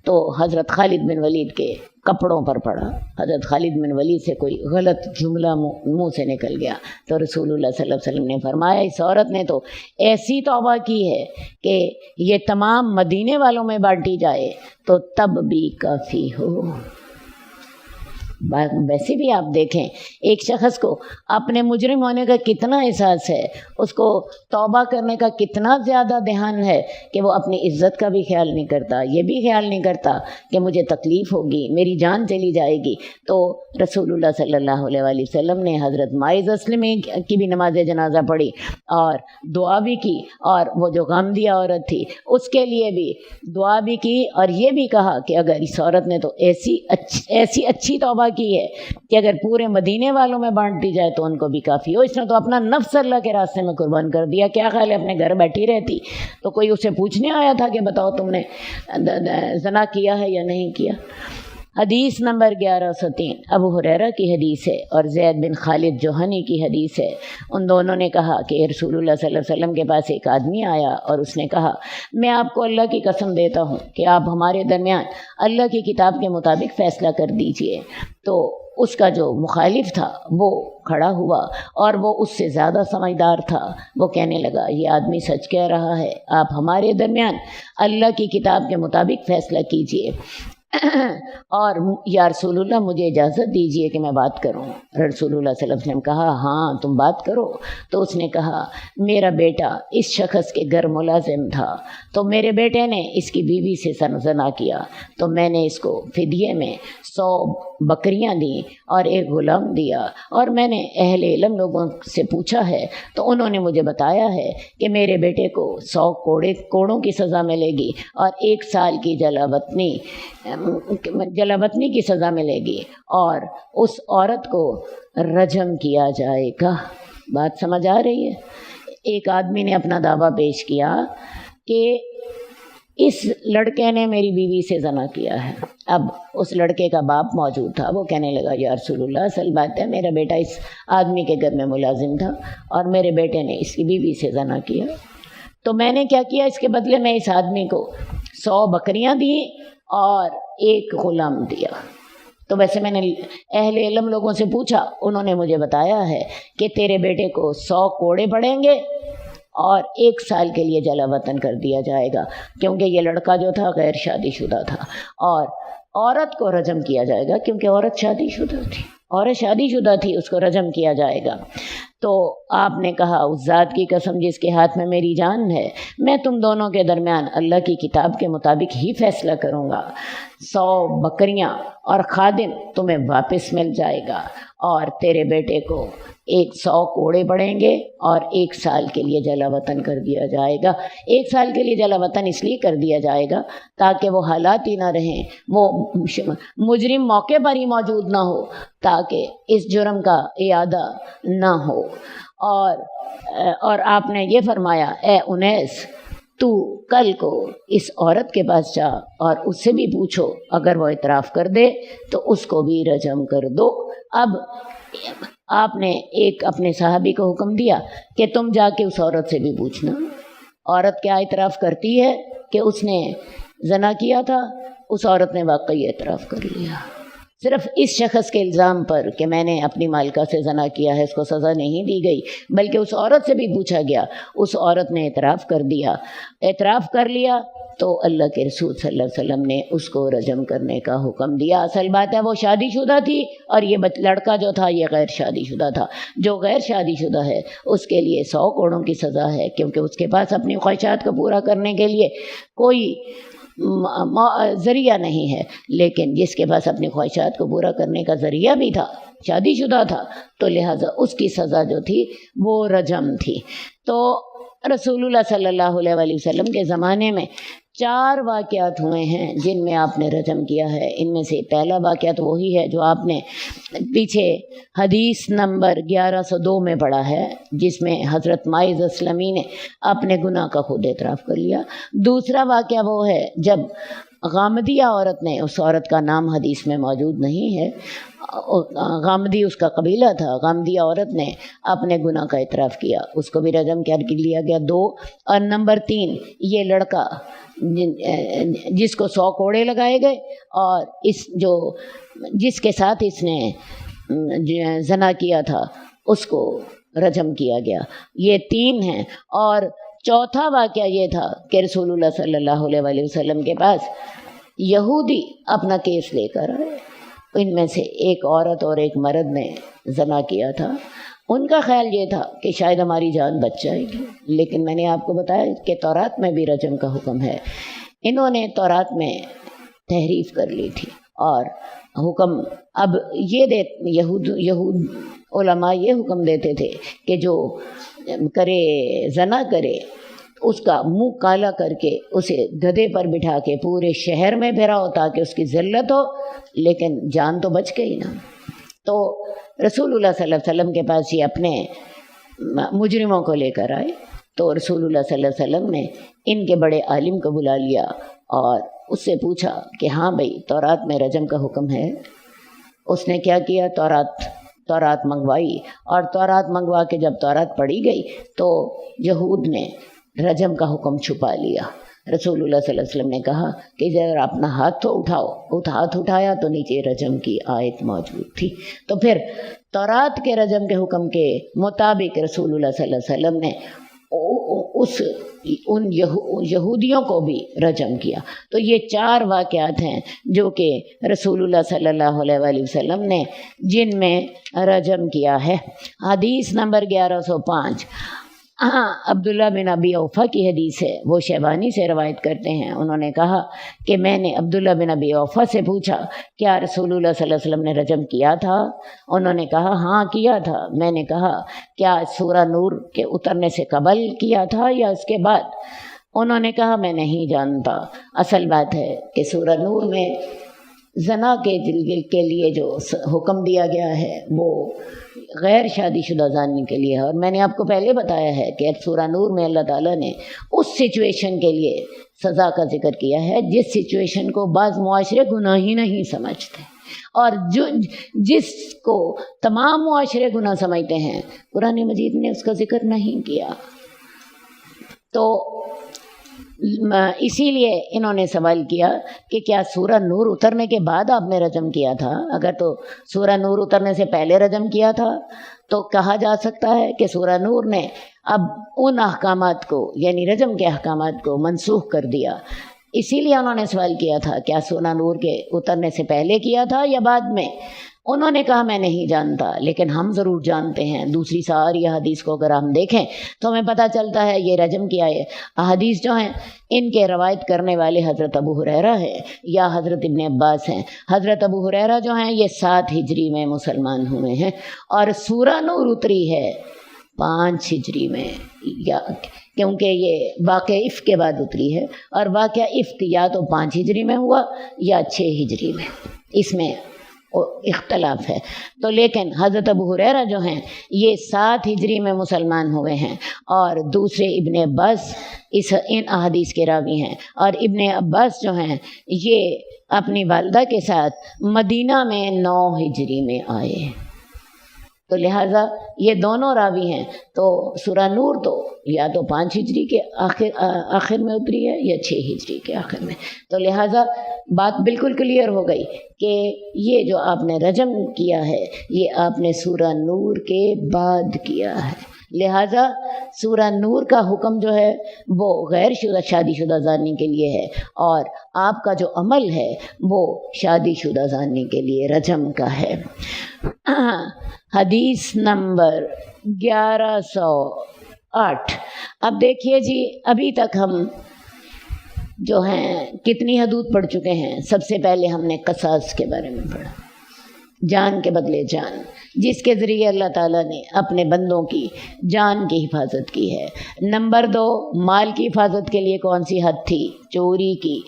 تو حضرت خالد بن ولید کے کپڑوں پر پڑا۔ حضرت خالد بن ولید سے کوئی غلط جملہ منہ سے نکل گیا تو رسول اللہ صلی اللہ علیہ وسلم نے فرمایا اس عورت نے تو ایسی توبہ کی ہے کہ یہ تمام مدینے والوں میں بانٹی جائے تو تب بھی کافی ہو۔ ویسے بھی آپ دیکھیں ایک شخص کو اپنے مجرم ہونے کا کتنا احساس ہے، اس کو توبہ کرنے کا کتنا زیادہ دھیان ہے کہ وہ اپنی عزت کا بھی خیال نہیں کرتا، یہ بھی خیال نہیں کرتا کہ مجھے تکلیف ہوگی، میری جان چلی جائے گی۔ تو رسول اللہ صلی اللہ علیہ وآلہ وسلم نے حضرت ماعز اسلمی کی بھی نماز جنازہ پڑھی اور دعا بھی کی، اور وہ جو غامدیہ عورت تھی اس کے لیے بھی دعا بھی کی، اور یہ بھی کہا کہ اگر اس عورت نے تو ایسی اچھی توبہ کی ہے کہ اگر پورے مدینے والوں میں بانٹ دی جائے تو ان کو بھی کافی ہو۔ اس نے تو اپنا نفس اللہ کے راستے میں قربان کر دیا، کیا خیال ہے اپنے گھر بیٹھی رہتی تو کوئی اسے پوچھنے آیا تھا کہ بتاؤ تم نے زنا کیا ہے یا نہیں کیا۔ حدیث نمبر 1103 ابو ہریرہ کی حدیث ہے اور زید بن خالد جوہنی کی حدیث ہے۔ ان دونوں نے کہا کہ رسول اللہ صلی اللہ علیہ وسلم کے پاس ایک آدمی آیا اور اس نے کہا میں آپ کو اللہ کی قسم دیتا ہوں کہ آپ ہمارے درمیان اللہ کی کتاب کے مطابق فیصلہ کر دیجئے۔ تو اس کا جو مخالف تھا وہ کھڑا ہوا اور وہ اس سے زیادہ سمجھدار تھا، وہ کہنے لگا یہ آدمی سچ کہہ رہا ہے، آپ ہمارے درمیان اللہ کی کتاب کے مطابق فیصلہ کیجئے اور یا رسول اللہ مجھے اجازت دیجئے کہ میں بات کروں۔ رسول اللہ صلی اللہ علیہ وسلم کہا ہاں تم بات کرو۔ تو اس نے کہا میرا بیٹا اس شخص کے گھر ملازم تھا، تو میرے بیٹے نے اس کی بیوی سے زنا کیا، تو میں نے اس کو فدیے میں 100 بکریاں دیں اور ایک غلام دیا، اور میں نے اہل علم لوگوں سے پوچھا ہے تو انہوں نے مجھے بتایا ہے کہ میرے بیٹے کو 100 کوڑوں کی سزا ملے گی اور 1 سال کی جلا وطنی کی سزا ملے گی، اور اس عورت کو رجم کیا جائے گا۔ بات سمجھ آ رہی ہے؟ ایک آدمی نے اپنا دعویٰ پیش کیا کہ اس لڑکے نے میری بیوی سے زنا کیا ہے۔ اب اس لڑکے کا باپ موجود تھا، وہ کہنے لگا یا رسول اللہ، اصل بات ہے میرا بیٹا اس آدمی کے گھر میں ملازم تھا اور میرے بیٹے نے اس کی بیوی سے زنا کیا، تو میں نے کیا کیا، اس کے بدلے میں اس آدمی کو 100 بکریاں دی اور 1 غلام دیا۔ تو ویسے میں نے اہل علم لوگوں سے پوچھا، انہوں نے مجھے بتایا ہے کہ تیرے بیٹے کو 100 کوڑے پڑیں گے اور 1 سال کے لیے جلا وطن کر دیا جائے گا، کیونکہ یہ لڑکا جو تھا غیر شادی شدہ تھا، اور عورت کو رجم کیا جائے گا کیونکہ عورت شادی شدہ تھی، عورت شادی شدہ تھی، اس کو رجم کیا جائے گا۔ تو آپ نے کہا اس ذات کی قسم جس کے ہاتھ میں میری جان ہے، میں تم دونوں کے درمیان اللہ کی کتاب کے مطابق ہی فیصلہ کروں گا، 100 بکریاں اور خادم تمہیں واپس مل جائے گا، اور تیرے بیٹے کو 100 کوڑے پڑیں گے اور 1 سال کے لیے جلا وطن کر دیا جائے گا۔ 1 سال کے لیے جلا وطن اس لیے کر دیا جائے گا تاکہ وہ حالات ہی نہ رہیں، وہ مجرم موقع پر ہی موجود نہ ہو تاکہ اس جرم کا اعادہ نہ ہو۔ اور آپ نے یہ فرمایا، اے انیس، تو کل کو اس عورت کے پاس جا اور اس سے بھی پوچھو، اگر وہ اعتراف کر دے تو اس کو بھی رجم کر دو۔ اب آپ نے ایک اپنے صحابی کو حکم دیا کہ تم جا کے اس عورت سے بھی پوچھنا، عورت کیا اعتراف کرتی ہے کہ اس نے زنا کیا تھا۔ اس عورت نے واقعی اعتراف کر لیا، صرف اس شخص کے الزام پر کہ میں نے اپنی مالکہ سے زنا کیا ہے اس کو سزا نہیں دی گئی، بلکہ اس عورت سے بھی پوچھا گیا، اس عورت نے اعتراف کر دیا، اعتراف کر لیا تو اللہ کے رسول صلی اللہ علیہ وسلم نے اس کو رجم کرنے کا حکم دیا۔ اصل بات ہے وہ شادی شدہ تھی اور یہ لڑکا جو تھا یہ غیر شادی شدہ تھا۔ جو غیر شادی شدہ ہے اس کے لیے 100 کوڑوں کی سزا ہے، کیونکہ اس کے پاس اپنی خواہشات کو پورا کرنے کے لیے کوئی ذریعہ نہیں ہے، لیکن جس کے پاس اپنی خواہشات کو پورا کرنے کا ذریعہ بھی تھا، شادی شدہ تھا، تو لہٰذا اس کی سزا جو تھی وہ رجم تھی۔ تو رسول اللہ صلی اللہ علیہ وآلہ وسلم کے زمانے میں 4 واقعات ہوئے ہیں جن میں آپ نے رجم کیا ہے۔ ان میں سے پہلا واقعہ تو وہی ہے جو آپ نے پیچھے حدیث نمبر 1102 میں پڑھا ہے، جس میں حضرت ماعز اسلمی نے اپنے گناہ کا خود اعتراف کر لیا۔ دوسرا واقعہ وہ ہے جب غامدیہ عورت نے، اس عورت کا نام حدیث میں موجود نہیں ہے، غامدی اس کا قبیلہ تھا، غامدیہ عورت نے اپنے گناہ کا اعتراف کیا، اس کو بھی رجم کر لیا گیا 2۔ اور نمبر 3 یہ لڑکا جس کو 100 کوڑے لگائے گئے اور جس کے ساتھ اس نے زنا کیا تھا اس کو رجم کیا گیا۔ یہ 3 ہیں۔ اور چوتھا واقعہ یہ تھا کہ رسول اللہ صلی اللہ علیہ وآلہ وسلم کے پاس یہودی اپنا کیس لے کر آئے، ان میں سے ایک عورت اور ایک مرد نے زنا کیا تھا۔ ان کا خیال یہ تھا کہ شاید ہماری جان بچ جائے گی، لیکن میں نے آپ کو بتایا کہ تورات میں بھی رجم کا حکم ہے۔ انہوں نے تورات میں تحریف کر لی تھی اور حکم اب یہ یہود علماء یہ حکم دیتے تھے کہ جو زنا کرے اس کا منہ کالا کر کے اسے گدھے پر بٹھا کے پورے شہر میں پھراؤ تاکہ اس کی ذلت ہو، لیکن جان تو بچ گئی نا۔ تو رسول اللہ صلی اللہ علیہ وسلم کے پاس یہ اپنے مجرموں کو لے کر آئے، تو رسول اللہ صلی اللہ علیہ وسلم نے ان کے بڑے عالم کو بلا لیا اور اس سے پوچھا کہ ہاں بھائی تورات میں رجم کا حکم ہے۔ اس نے کیا کیا، تورات منگوائی، اور تورات منگوا کے جب تورات پڑھی گئی تو یہود نے رجم کا حکم چھپا لیا۔ رسول اللہ صلی اللہ علیہ وسلم نے کہا کہ ذرا اپنا ہاتھ تو اٹھاؤ، ہاتھ اٹھایا تو نیچے رجم کی آیت موجود تھی۔ تو پھر تورات کے رجم کے حکم کے مطابق رسول اللہ صلی اللہ علیہ وسلم نے ان یہودیوں کو بھی رجم کیا۔ تو یہ 4 واقعات ہیں جو کہ رسول اللہ صلی اللہ علیہ وآلہ وسلم نے جن میں رجم کیا ہے۔ حدیث نمبر 1105 عبداللہ بن ابی اوفا کی حدیث ہے، وہ شیبانی سے روایت کرتے ہیں۔ انہوں نے کہا کہ میں نے عبداللہ بن ابی اوفا سے پوچھا کیا رسول اللہ صلی اللہ علیہ وسلم نے رجم کیا تھا؟ انہوں نے کہا ہاں کیا تھا۔ میں نے کہا کیا سورہ نور کے اترنے سے قبل کیا تھا یا اس کے بعد؟ انہوں نے کہا میں نہیں جانتا۔ اصل بات ہے کہ سورہ نور میں زنا کے لیے جو حکم دیا گیا ہے وہ غیر شادی شدہ زانی کے لیے ہے۔ اور میں نے آپ کو پہلے بتایا ہے کہ سورہ نور میں اللہ تعالیٰ نے اس سچویشن کے لیے سزا کا ذکر کیا ہے جس سچویشن کو بعض معاشرے گناہ ہی نہیں سمجھتے، اور جس کو تمام معاشرے گناہ سمجھتے ہیں قرآن مجید نے اس کا ذکر نہیں کیا۔ تو اسی لیے انہوں نے سوال کیا کہ کیا سورہ نور اترنے کے بعد آپ نے رجم کیا تھا؟ اگر تو سورہ نور اترنے سے پہلے رجم کیا تھا تو کہا جا سکتا ہے کہ سورہ نور نے اب ان احکامات کو یعنی رجم کے احکامات کو منسوخ کر دیا۔ اسی لیے انہوں نے سوال کیا تھا کیا سورہ نور کے اترنے سے پہلے کیا تھا یا بعد میں؟ انہوں نے کہا میں نہیں جانتا، لیکن ہم ضرور جانتے ہیں۔ دوسری ساری احادیث کو اگر ہم دیکھیں تو ہمیں پتہ چلتا ہے یہ رجم کیا ہے۔ احادیث جو ہیں ان کے روایت کرنے والے حضرت ابو ہریرہ ہے یا حضرت ابن عباس ہیں۔ حضرت ابو ہریرہ جو ہیں یہ 7 ہجری میں مسلمان ہوئے ہیں، اور سورہ نور اتری ہے 5 ہجری میں، یا کیونکہ یہ واقعہ افک کے بعد اتری ہے، اور واقعہ افک یا تو 5 ہجری میں ہوا یا 6 ہجری میں، اس میں اختلاف ہے۔ تو لیکن حضرت ابو ہریرہ جو ہیں یہ 7 ہجری میں مسلمان ہوئے ہیں، اور دوسرے ابن عباس ان احادیث کے راوی ہیں، اور ابن عباس جو ہیں یہ اپنی والدہ کے ساتھ مدینہ میں 9 ہجری میں آئے، تو لہٰذا یہ دونوں راوی ہیں۔ تو سورہ نور تو یا تو 5 ہجری کے آخر میں اتری ہے یا 6 ہجری کے آخر میں، تو لہٰذا بات بالکل کلیئر ہو گئی کہ یہ جو آپ نے رجم کیا ہے یہ آپ نے سورہ نور کے بعد کیا ہے۔ لہٰذا سورہ نور کا حکم جو ہے وہ غیر شادی شدہ زانی کے لیے ہے، اور آپ کا جو عمل ہے وہ شادی شدہ زانی کے لیے رجم کا ہے۔ حدیث نمبر 1108۔ اب دیکھیے جی، ابھی تک ہم جو ہیں کتنی حدود پڑھ چکے ہیں؟ سب سے پہلے ہم نے قصاص کے بارے میں پڑھا، جان کے بدلے جان، جس کے ذریعے اللہ تعالیٰ نے اپنے بندوں کی جان کی حفاظت کی ہے۔ نمبر 2، مال کی حفاظت کے لیے کون سی حد تھی؟ چوری کی۔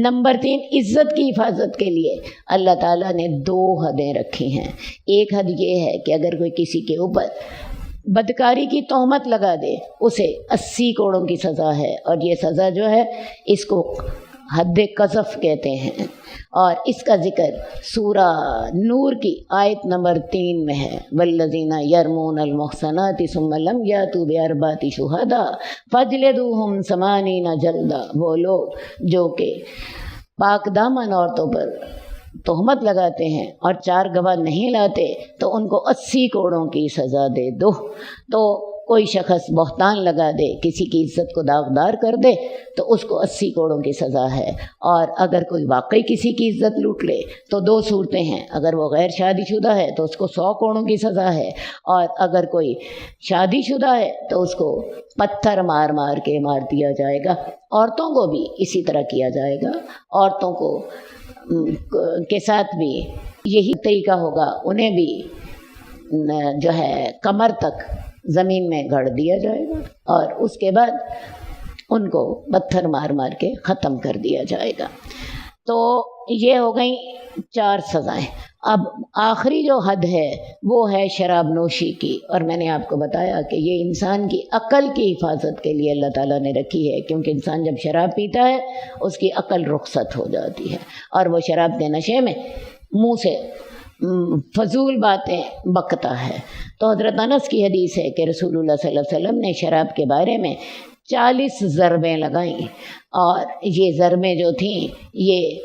نمبر 3، عزت کی حفاظت کے لیے اللہ تعالیٰ نے 2 حدیں رکھی ہیں۔ ایک حد یہ ہے کہ اگر کوئی کسی کے اوپر بدکاری کی تہمت لگا دے اسے 80 کوڑوں کی سزا ہے، اور یہ سزا جو ہے اس کو حد قذف کہتے ہیں، اور اس کا ذکر سورہ نور کی آیت نمبر 3 میں ہے۔ والذین یرمون المحصنات ثم لم یاتوا باربعۃ شہداء فاجلدوہم 80 جلدہ۔ وہ لوگ جو کہ پاک دامن عورتوں پر تہمت لگاتے ہیں اور 4 گواہ نہیں لاتے تو ان کو 80 کوڑوں کی سزا دے دو۔ تو کوئی شخص بہتان لگا دے، کسی کی عزت کو داغدار کر دے تو اس کو 80 کوڑوں کی سزا ہے، اور اگر کوئی واقعی کسی کی عزت لوٹ لے تو 2 صورتیں ہیں۔ اگر وہ غیر شادی شدہ ہے تو اس کو 100 کوڑوں کی سزا ہے، اور اگر کوئی شادی شدہ ہے تو اس کو پتھر مار مار کے مار دیا جائے گا۔ عورتوں کو بھی اسی طرح کیا جائے گا، عورتوں کو کے ساتھ بھی یہی طریقہ ہوگا، انہیں بھی جو ہے کمر تک زمین میں گڑ دیا جائے گا، اور اس کے بعد ان کو پتھر مار مار کے ختم کر دیا جائے گا۔ تو یہ ہو گئیں 4 سزائیں۔ اب آخری جو حد ہے وہ ہے شراب نوشی کی، اور میں نے آپ کو بتایا کہ یہ انسان کی عقل کی حفاظت کے لیے اللہ تعالیٰ نے رکھی ہے، کیونکہ انسان جب شراب پیتا ہے اس کی عقل رخصت ہو جاتی ہے، اور وہ شراب کے نشے میں منہ سے فضول باتیں بکتا ہے۔ تو حضرت انس کی حدیث ہے کہ رسول اللہ صلی اللہ علیہ وسلم نے شراب کے بارے میں 40 ضربیں لگائیں، اور یہ ضربیں جو تھیں یہ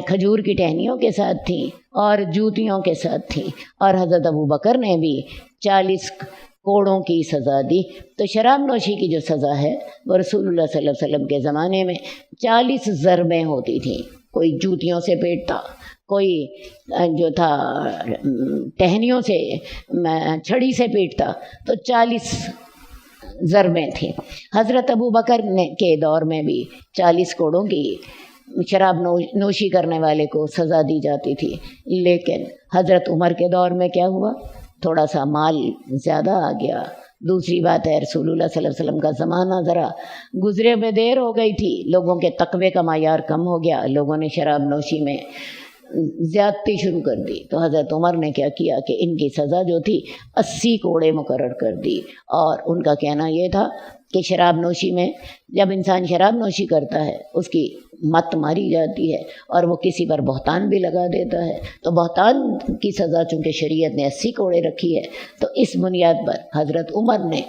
کھجور کی ٹہنیوں کے ساتھ تھیں اور جوتیوں کے ساتھ تھیں، اور حضرت ابو بکر نے بھی 40 کوڑوں کی سزا دی۔ تو شراب نوشی کی جو سزا ہے وہ رسول اللہ صلی اللہ علیہ وسلم کے زمانے میں 40 ضربیں ہوتی تھیں۔ کوئی جوتیوں سے پیٹتا، کوئی جو تھا ٹہنیوں سے چھڑی سے پیٹتا، تو 40 ضربیں تھیں۔ حضرت ابو بکر کے دور میں بھی 40 کوڑوں کی شراب نوشی کرنے والے کو سزا دی جاتی تھی، لیکن حضرت عمر کے دور میں کیا ہوا؟ تھوڑا سا مال زیادہ آ گیا۔ دوسری بات ہے رسول اللہ صلی اللہ علیہ وسلم کا زمانہ ذرا گزرے میں دیر ہو گئی تھی، لوگوں کے تقوی کا معیار کم ہو گیا، لوگوں نے شراب نوشی میں زیادتی شروع کر دی تو حضرت عمر نے کیا کیا کہ ان کی سزا جو تھی 80 کوڑے مقرر کر دی، اور ان کا کہنا یہ تھا کہ شراب نوشی میں جب انسان شراب نوشی کرتا ہے اس کی مت ماری جاتی ہے اور وہ کسی پر بہتان بھی لگا دیتا ہے، تو بہتان کی سزا چونکہ شریعت نے 80 کوڑے رکھی ہے تو اس بنیاد پر حضرت عمر نے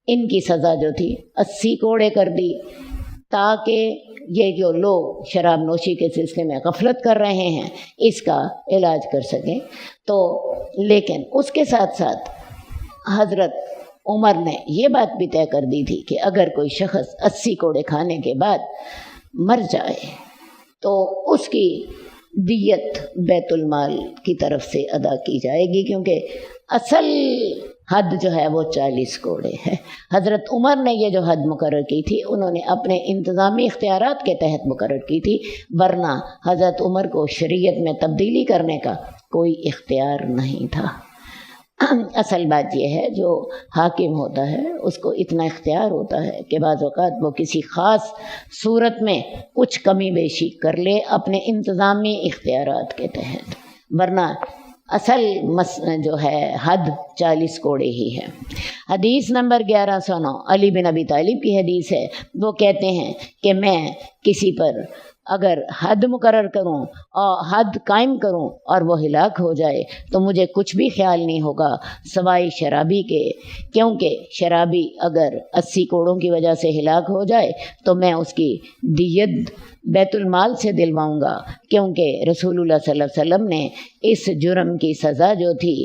ان کی سزا جو تھی 80 کوڑے کر دی، تاکہ یہ جو لوگ شراب نوشی کے سلسلے میں غفلت کر رہے ہیں اس کا علاج کر سکیں۔ تو لیکن اس کے ساتھ ساتھ حضرت عمر نے یہ بات بھی طے کر دی تھی کہ اگر کوئی شخص 80 کوڑے کھانے کے بعد مر جائے تو اس کی دیت بیت المال کی طرف سے ادا کی جائے گی، کیونکہ اصل حد جو ہے وہ 40 کوڑے ہے۔ حضرت عمر نے یہ جو حد مقرر کی تھی انہوں نے اپنے انتظامی اختیارات کے تحت مقرر کی تھی، ورنہ حضرت عمر کو شریعت میں تبدیلی کرنے کا کوئی اختیار نہیں تھا۔ اصل بات یہ ہے جو حاکم ہوتا ہے اس کو اتنا اختیار ہوتا ہے کہ بعض اوقات وہ کسی خاص صورت میں کچھ کمی بیشی کر لے اپنے انتظامی اختیارات کے تحت، ورنہ اصل جو ہے حد 40 کوڑے ہی ہے۔ حدیث نمبر 1109 علی بن ابی طالب کی حدیث ہے، وہ کہتے ہیں کہ میں کسی پر اگر حد مقرر کروں اور حد قائم کروں اور وہ ہلاک ہو جائے تو مجھے کچھ بھی خیال نہیں ہوگا سوائے شرابی کے، کیونکہ شرابی اگر 80 کوڑوں کی وجہ سے ہلاک ہو جائے تو میں اس کی دیت بیت المال سے دلواؤں گا، کیونکہ رسول اللہ صلی اللہ علیہ وسلم نے اس جرم کی سزا جو تھی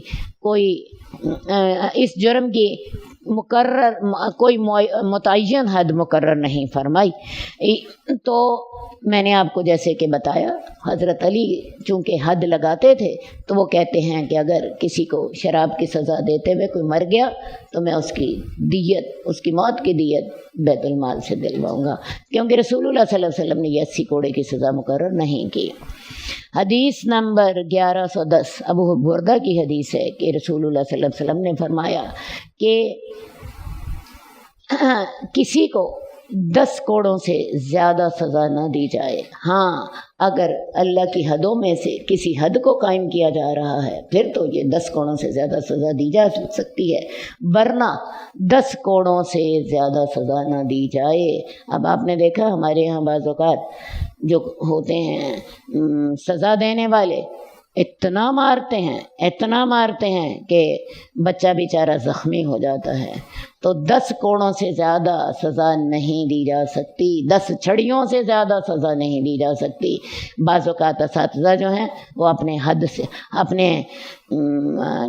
اس جرم کی مقرر کوئی متعین حد مقرر نہیں فرمائی۔ تو میں نے آپ کو جیسے کہ بتایا حضرت علی چونکہ حد لگاتے تھے تو وہ کہتے ہیں کہ اگر کسی کو شراب کی سزا دیتے ہوئے کوئی مر گیا تو میں اس کی دیت، اس کی موت کی دیت بیت المال سے دلواؤں گا، کیونکہ رسول اللہ صلی اللہ علیہ وسلم نے یہ 80 کوڑے کی سزا مقرر نہیں کی۔ حدیث نمبر 1110 ابو بردہ کی حدیث ہے کہ رسول اللہ صلی اللہ علیہ وسلم نے فرمایا کہ کسی کو 10 کوڑوں سے زیادہ سزا نہ دی جائے، ہاں اگر اللہ کی حدوں میں سے کسی حد کو قائم کیا جا رہا ہے پھر تو یہ 10 کوڑوں سے زیادہ سزا دی جا سکتی ہے، ورنہ 10 کوڑوں سے زیادہ سزا نہ دی جائے۔ اب آپ نے دیکھا ہمارے یہاں بعض اوقات جو ہوتے ہیں سزا دینے والے اتنا مارتے ہیں کہ بچہ بیچارہ زخمی ہو جاتا ہے، تو 10 کوڑوں سے زیادہ سزا نہیں دی جا سکتی، 10 چھڑیوں سے زیادہ سزا نہیں دی جا سکتی۔ بعض اوقات اساتذہ جو ہیں وہ اپنے حد سے اپنے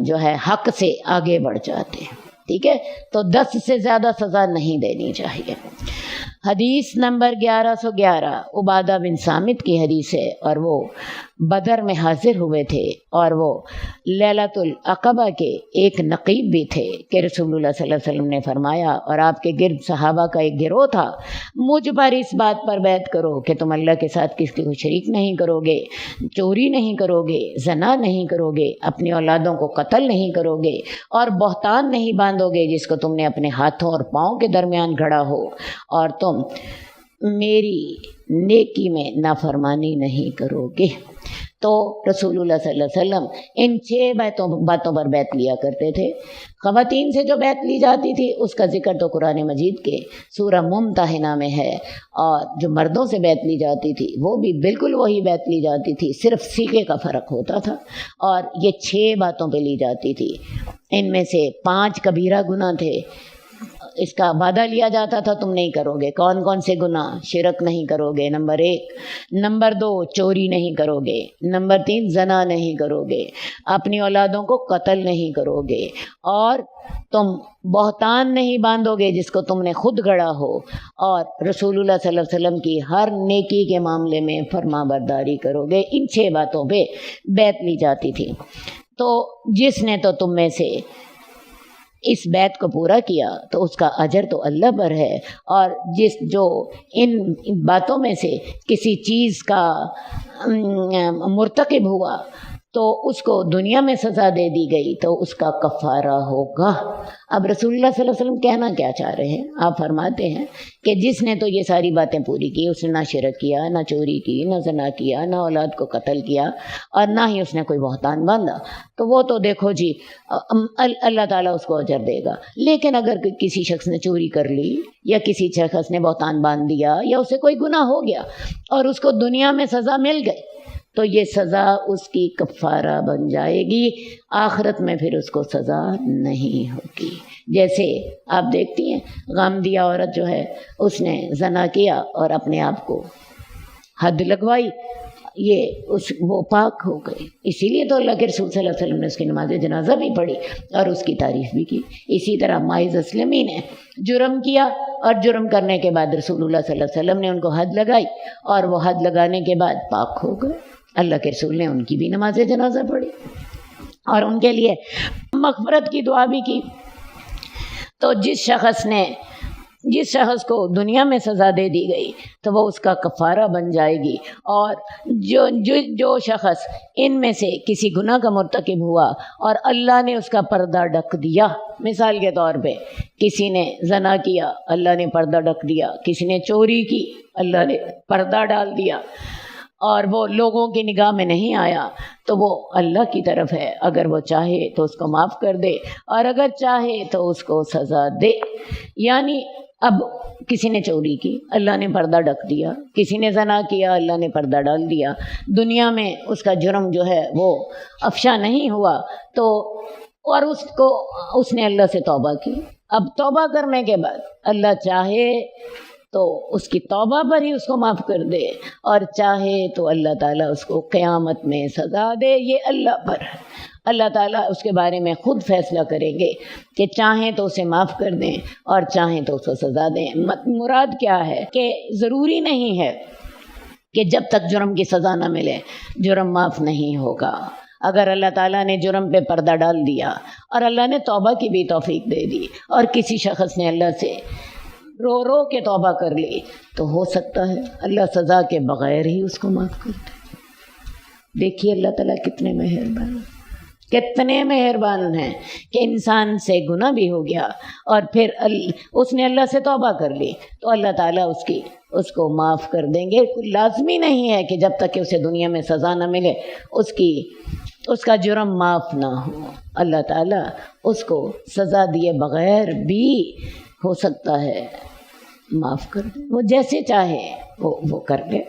جو ہے حق سے آگے بڑھ جاتے ہیں، ٹھیک ہے، تو 10 سے زیادہ سزا نہیں دینی چاہیے۔ حدیث نمبر 1111 عبادہ بن صامت کی حدیث ہے، اور وہ بدر میں حاضر ہوئے تھے اور وہ لیلۃ العقبہ کے ایک نقیب بھی تھے کہ رسول اللہ صلی اللہ علیہ وسلم نے فرمایا، اور آپ کے گرد صحابہ کا ایک گروہ تھا، مجھ پر اس بات پر بیعت کرو کہ تم اللہ کے ساتھ کسی کو شریک نہیں کرو گے، چوری نہیں کرو گے، زنا نہیں کرو گے، اپنی اولادوں کو قتل نہیں کرو گے، اور بہتان نہیں باندھو گے جس کو تم نے اپنے ہاتھوں اور پاؤں کے درمیان گھڑا ہو، اور تم میری نیکی میں نافرمانی نہیں کرو گے۔ تو رسول اللہ صلی اللہ علیہ وسلم ان 6 باتوں پر بیعت لیا کرتے تھے۔ خواتین سے جو بیعت لی جاتی تھی اس کا ذکر تو قرآن مجید کے سورہ ممتحنہ میں ہے، اور جو مردوں سے بیعت لی جاتی تھی وہ بھی بالکل وہی بیعت لی جاتی تھی، صرف صیغے کا فرق ہوتا تھا، اور یہ 6 باتوں پہ لی جاتی تھی۔ ان میں سے 5 کبیرہ گناہ تھے، اس کا وعدہ لیا جاتا تھا تم نہیں کرو گے۔ کون کون سے گناہ؟ شرک نہیں کرو گے نمبر 1، نمبر 2 چوری نہیں کرو گے، نمبر 3 زنا نہیں کرو گے، اپنی اولادوں کو قتل نہیں کرو گے، اور تم بہتان نہیں باندھو گے جس کو تم نے خود گڑا ہو، اور رسول اللہ صلی اللہ علیہ وسلم کی ہر نیکی کے معاملے میں فرما برداری کرو گے۔ ان 6 باتوں پہ بیعت لی جاتی تھی۔ تو جس نے تو تم میں سے اس بیعت کو پورا کیا تو اس کا اجر تو اللہ پر ہے، اور جو ان باتوں میں سے کسی چیز کا مرتکب ہوا تو اس کو دنیا میں سزا دے دی گئی تو اس کا کفارہ ہوگا۔ اب رسول اللہ صلی اللہ علیہ وسلم کہنا کیا چاہ رہے ہیں؟ آپ فرماتے ہیں کہ جس نے تو یہ ساری باتیں پوری کی، اس نے نہ شرک کیا، نہ چوری کی، نہ زنا کیا، نہ اولاد کو قتل کیا، اور نہ ہی اس نے کوئی بہتان باندھا، تو وہ تو دیکھو جی اللہ تعالیٰ اس کو اجر دے گا۔ لیکن اگر کسی شخص نے چوری کر لی یا کسی شخص نے بہتان باندھ دیا یا اسے کوئی گناہ ہو گیا اور اس کو دنیا میں سزا مل گئی تو یہ سزا اس کی کفارہ بن جائے گی، آخرت میں پھر اس کو سزا نہیں ہوگی۔ جیسے آپ دیکھتی ہیں غامدیہ عورت جو ہے اس نے زنا کیا اور اپنے آپ کو حد لگوائی، وہ پاک ہو گئی۔ اسی لیے تو اللہ کے رسول صلی اللہ علیہ وسلم نے اس کی نماز جنازہ بھی پڑھی اور اس کی تعریف بھی کی۔ اسی طرح ماعز اسلمی نے جرم کیا اور جرم کرنے کے بعد رسول اللہ صلی اللہ علیہ وسلم نے ان کو حد لگائی اور وہ حد لگانے کے بعد پاک ہو گئے۔ اللہ کے رسول نے ان کی بھی نماز جنازہ پڑھی اور ان کے لیے مغفرت کی دعا بھی کی۔ تو جس شخص کو دنیا میں سزا دے دی گئی تو وہ اس کا کفارہ بن جائے گی، اور جو شخص ان میں سے کسی گناہ کا مرتکب ہوا اور اللہ نے اس کا پردہ ڈھک دیا، مثال کے طور پہ کسی نے زنا کیا، اللہ نے پردہ ڈھک دیا، کسی نے چوری کی، اللہ نے پردہ ڈال دیا، اور وہ لوگوں کی نگاہ میں نہیں آیا، تو وہ اللہ کی طرف ہے، اگر وہ چاہے تو اس کو معاف کر دے اور اگر چاہے تو اس کو سزا دے۔ یعنی اب کسی نے چوری کی، اللہ نے پردہ ڈھک دیا، کسی نے زنا کیا، اللہ نے پردہ ڈال دیا، دنیا میں اس کا جرم جو ہے وہ افشا نہیں ہوا، تو اور اس نے اللہ سے توبہ کی۔ اب توبہ کرنے کے بعد اللہ چاہے تو اس کی توبہ پر ہی اس کو معاف کر دے، اور چاہے تو اللہ تعالیٰ اس کو قیامت میں سزا دے، یہ اللہ پر ہے۔ اللہ تعالیٰ اس کے بارے میں خود فیصلہ کریں گے کہ چاہیں تو اسے معاف کر دیں اور چاہیں تو اس کو سزا دیں۔ مراد کیا ہے کہ ضروری نہیں ہے کہ جب تک جرم کی سزا نہ ملے جرم معاف نہیں ہوگا۔ اگر اللہ تعالیٰ نے جرم پہ پردہ ڈال دیا اور اللہ نے توبہ کی بھی توفیق دے دی اور کسی شخص نے اللہ سے رو کے توبہ کر لی تو ہو سکتا ہے اللہ سزا کے بغیر ہی اس کو معاف کر دے۔ دیکھیے اللہ تعالیٰ کتنے مہربان ہیں کہ انسان سے گناہ بھی ہو گیا اور پھر اس نے اللہ سے توبہ کر لی تو اللہ تعالیٰ اس کو معاف کر دیں گے۔ لازمی نہیں ہے کہ جب تک کہ اسے دنیا میں سزا نہ ملے اس کا جرم معاف نہ ہو۔ اللہ تعالیٰ اس کو سزا دیے بغیر بھی ہو سکتا ہے معاف کر دے، وہ جیسے چاہے وہ کر لے۔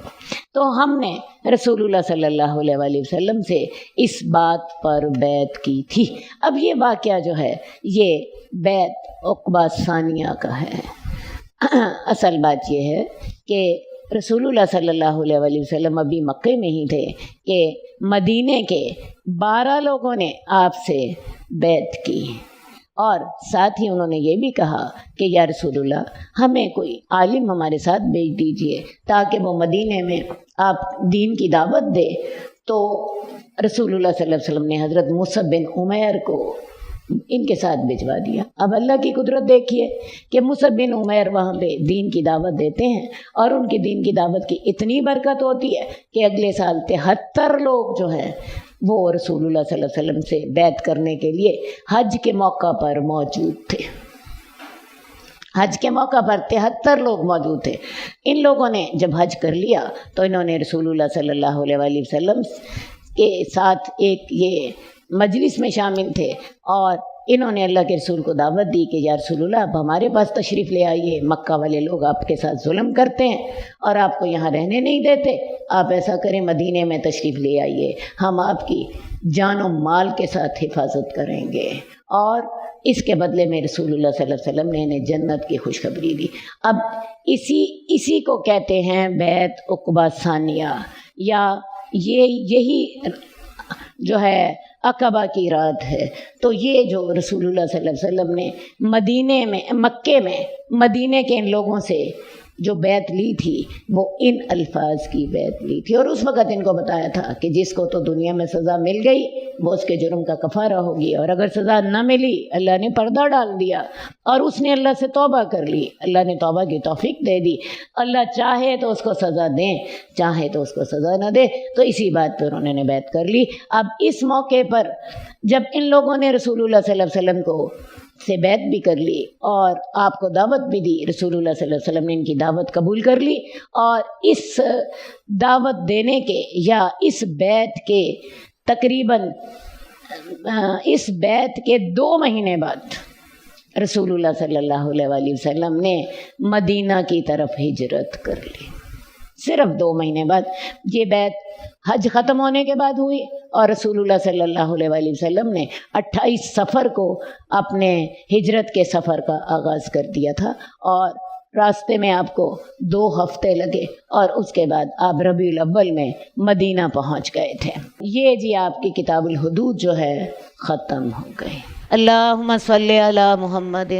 تو ہم نے رسول اللہ صلی اللہ علیہ وآلہ وسلم سے اس بات پر بیعت کی تھی۔ اب یہ واقعہ جو ہے یہ بیعت عقبہ ثانیہ کا ہے۔ اصل بات یہ ہے کہ رسول اللہ صلی اللہ علیہ وآلہ وسلم ابھی مکے میں ہی تھے کہ مدینے کے 12 لوگوں نے آپ سے بیعت کی، اور ساتھ ہی انہوں نے یہ بھی کہا کہ یا رسول اللہ ہمیں کوئی عالم ہمارے ساتھ بھیج دیجئے تاکہ وہ مدینے میں آپ دین کی دعوت دے۔ تو رسول اللہ صلی اللہ علیہ وسلم نے حضرت مصعب بن عمیر کو ان کے ساتھ بھجوا دیا۔ اب اللہ کی قدرت دیکھیے کہ مصعب بن عمیر وہاں پہ دین کی دعوت دیتے ہیں اور ان کی دین کی دعوت کی اتنی برکت ہوتی ہے کہ اگلے سال 73 لوگ جو ہیں وہ رسول اللہ صلی اللہ علیہ وسلم سے بیعت کرنے کے لیے حج کے موقع پر موجود تھے۔ حج کے موقع پر 73 لوگ موجود تھے۔ ان لوگوں نے جب حج کر لیا تو انہوں نے رسول اللہ صلی اللہ علیہ وآلہ وسلم کے ساتھ ایک یہ مجلس میں شامل تھے اور انہوں نے اللہ کے رسول کو دعوت دی کہ یا رسول اللہ آپ ہمارے پاس تشریف لے آئیے، مکہ والے لوگ آپ کے ساتھ ظلم کرتے ہیں اور آپ کو یہاں رہنے نہیں دیتے، آپ ایسا کریں مدینے میں تشریف لے آئیے، ہم آپ کی جان و مال کے ساتھ حفاظت کریں گے۔ اور اس کے بدلے میں رسول اللہ صلی اللہ علیہ وسلم نے انہیں جنت کی خوشخبری دی۔ اب اسی کو کہتے ہیں بیعت عقبہ ثانیہ، یا یہی جو ہے عقبہ کی رات ہے۔ تو یہ جو رسول اللہ صلی اللہ علیہ وسلم نے مکے میں مدینے کے ان لوگوں سے جو بیعت لی تھی وہ ان الفاظ کی بیعت لی تھی، اور اس وقت ان کو بتایا تھا کہ جس کو تو دنیا میں سزا مل گئی وہ اس کے جرم کا کفارہ ہوگی، اور اگر سزا نہ ملی اللہ نے پردہ ڈال دیا اور اس نے اللہ سے توبہ کر لی، اللہ نے توبہ کی توفیق دے دی، اللہ چاہے تو اس کو سزا دیں، چاہے تو اس کو سزا نہ دے۔ تو اسی بات پر انہوں نے بیعت کر لی۔ اب اس موقع پر جب ان لوگوں نے رسول اللہ صلی اللہ علیہ وسلم کو سے بیعت بھی کر لی اور آپ کو دعوت بھی دی، رسول اللہ صلی اللہ علیہ وسلم نے ان کی دعوت قبول کر لی، اور اس دعوت دینے کے یا اس بیعت کے تقریباً اس بیعت کے 2 مہینے بعد رسول اللہ صلی اللہ علیہ وآلہ وسلم نے مدینہ کی طرف ہجرت کر لی۔ صرف 2 مہینے بعد یہ بیعت حج ختم ہونے کے بعد ہوئی، اور رسول اللہ صلی اللہ علیہ وآلہ وسلم نے 28 صفر کو اپنے ہجرت کے سفر کا آغاز کر دیا تھا، اور راستے میں آپ کو 2 ہفتے لگے، اور اس کے بعد آپ ربیع الاول میں مدینہ پہنچ گئے تھے۔ یہ جی آپ کی کتاب الحدود جو ہے ختم ہو گئی۔ اللہم صلی علی محمد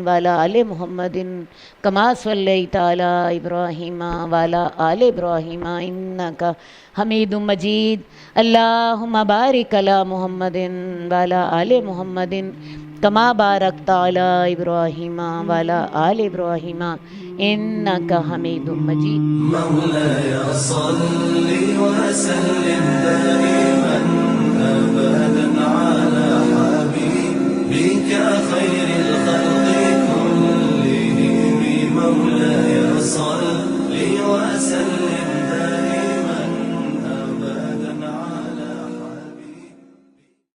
وعلی آل محمد کما صلیت علی ابراہیم وعلی آل ابراہیم انک حمید مجید۔ اللہم بارک علی محمد وعلی آل محمد کما بارکت علی ابراہیم وعلی آل ابراہیم انک حمید مجید۔ مولاي صل وسلم دائما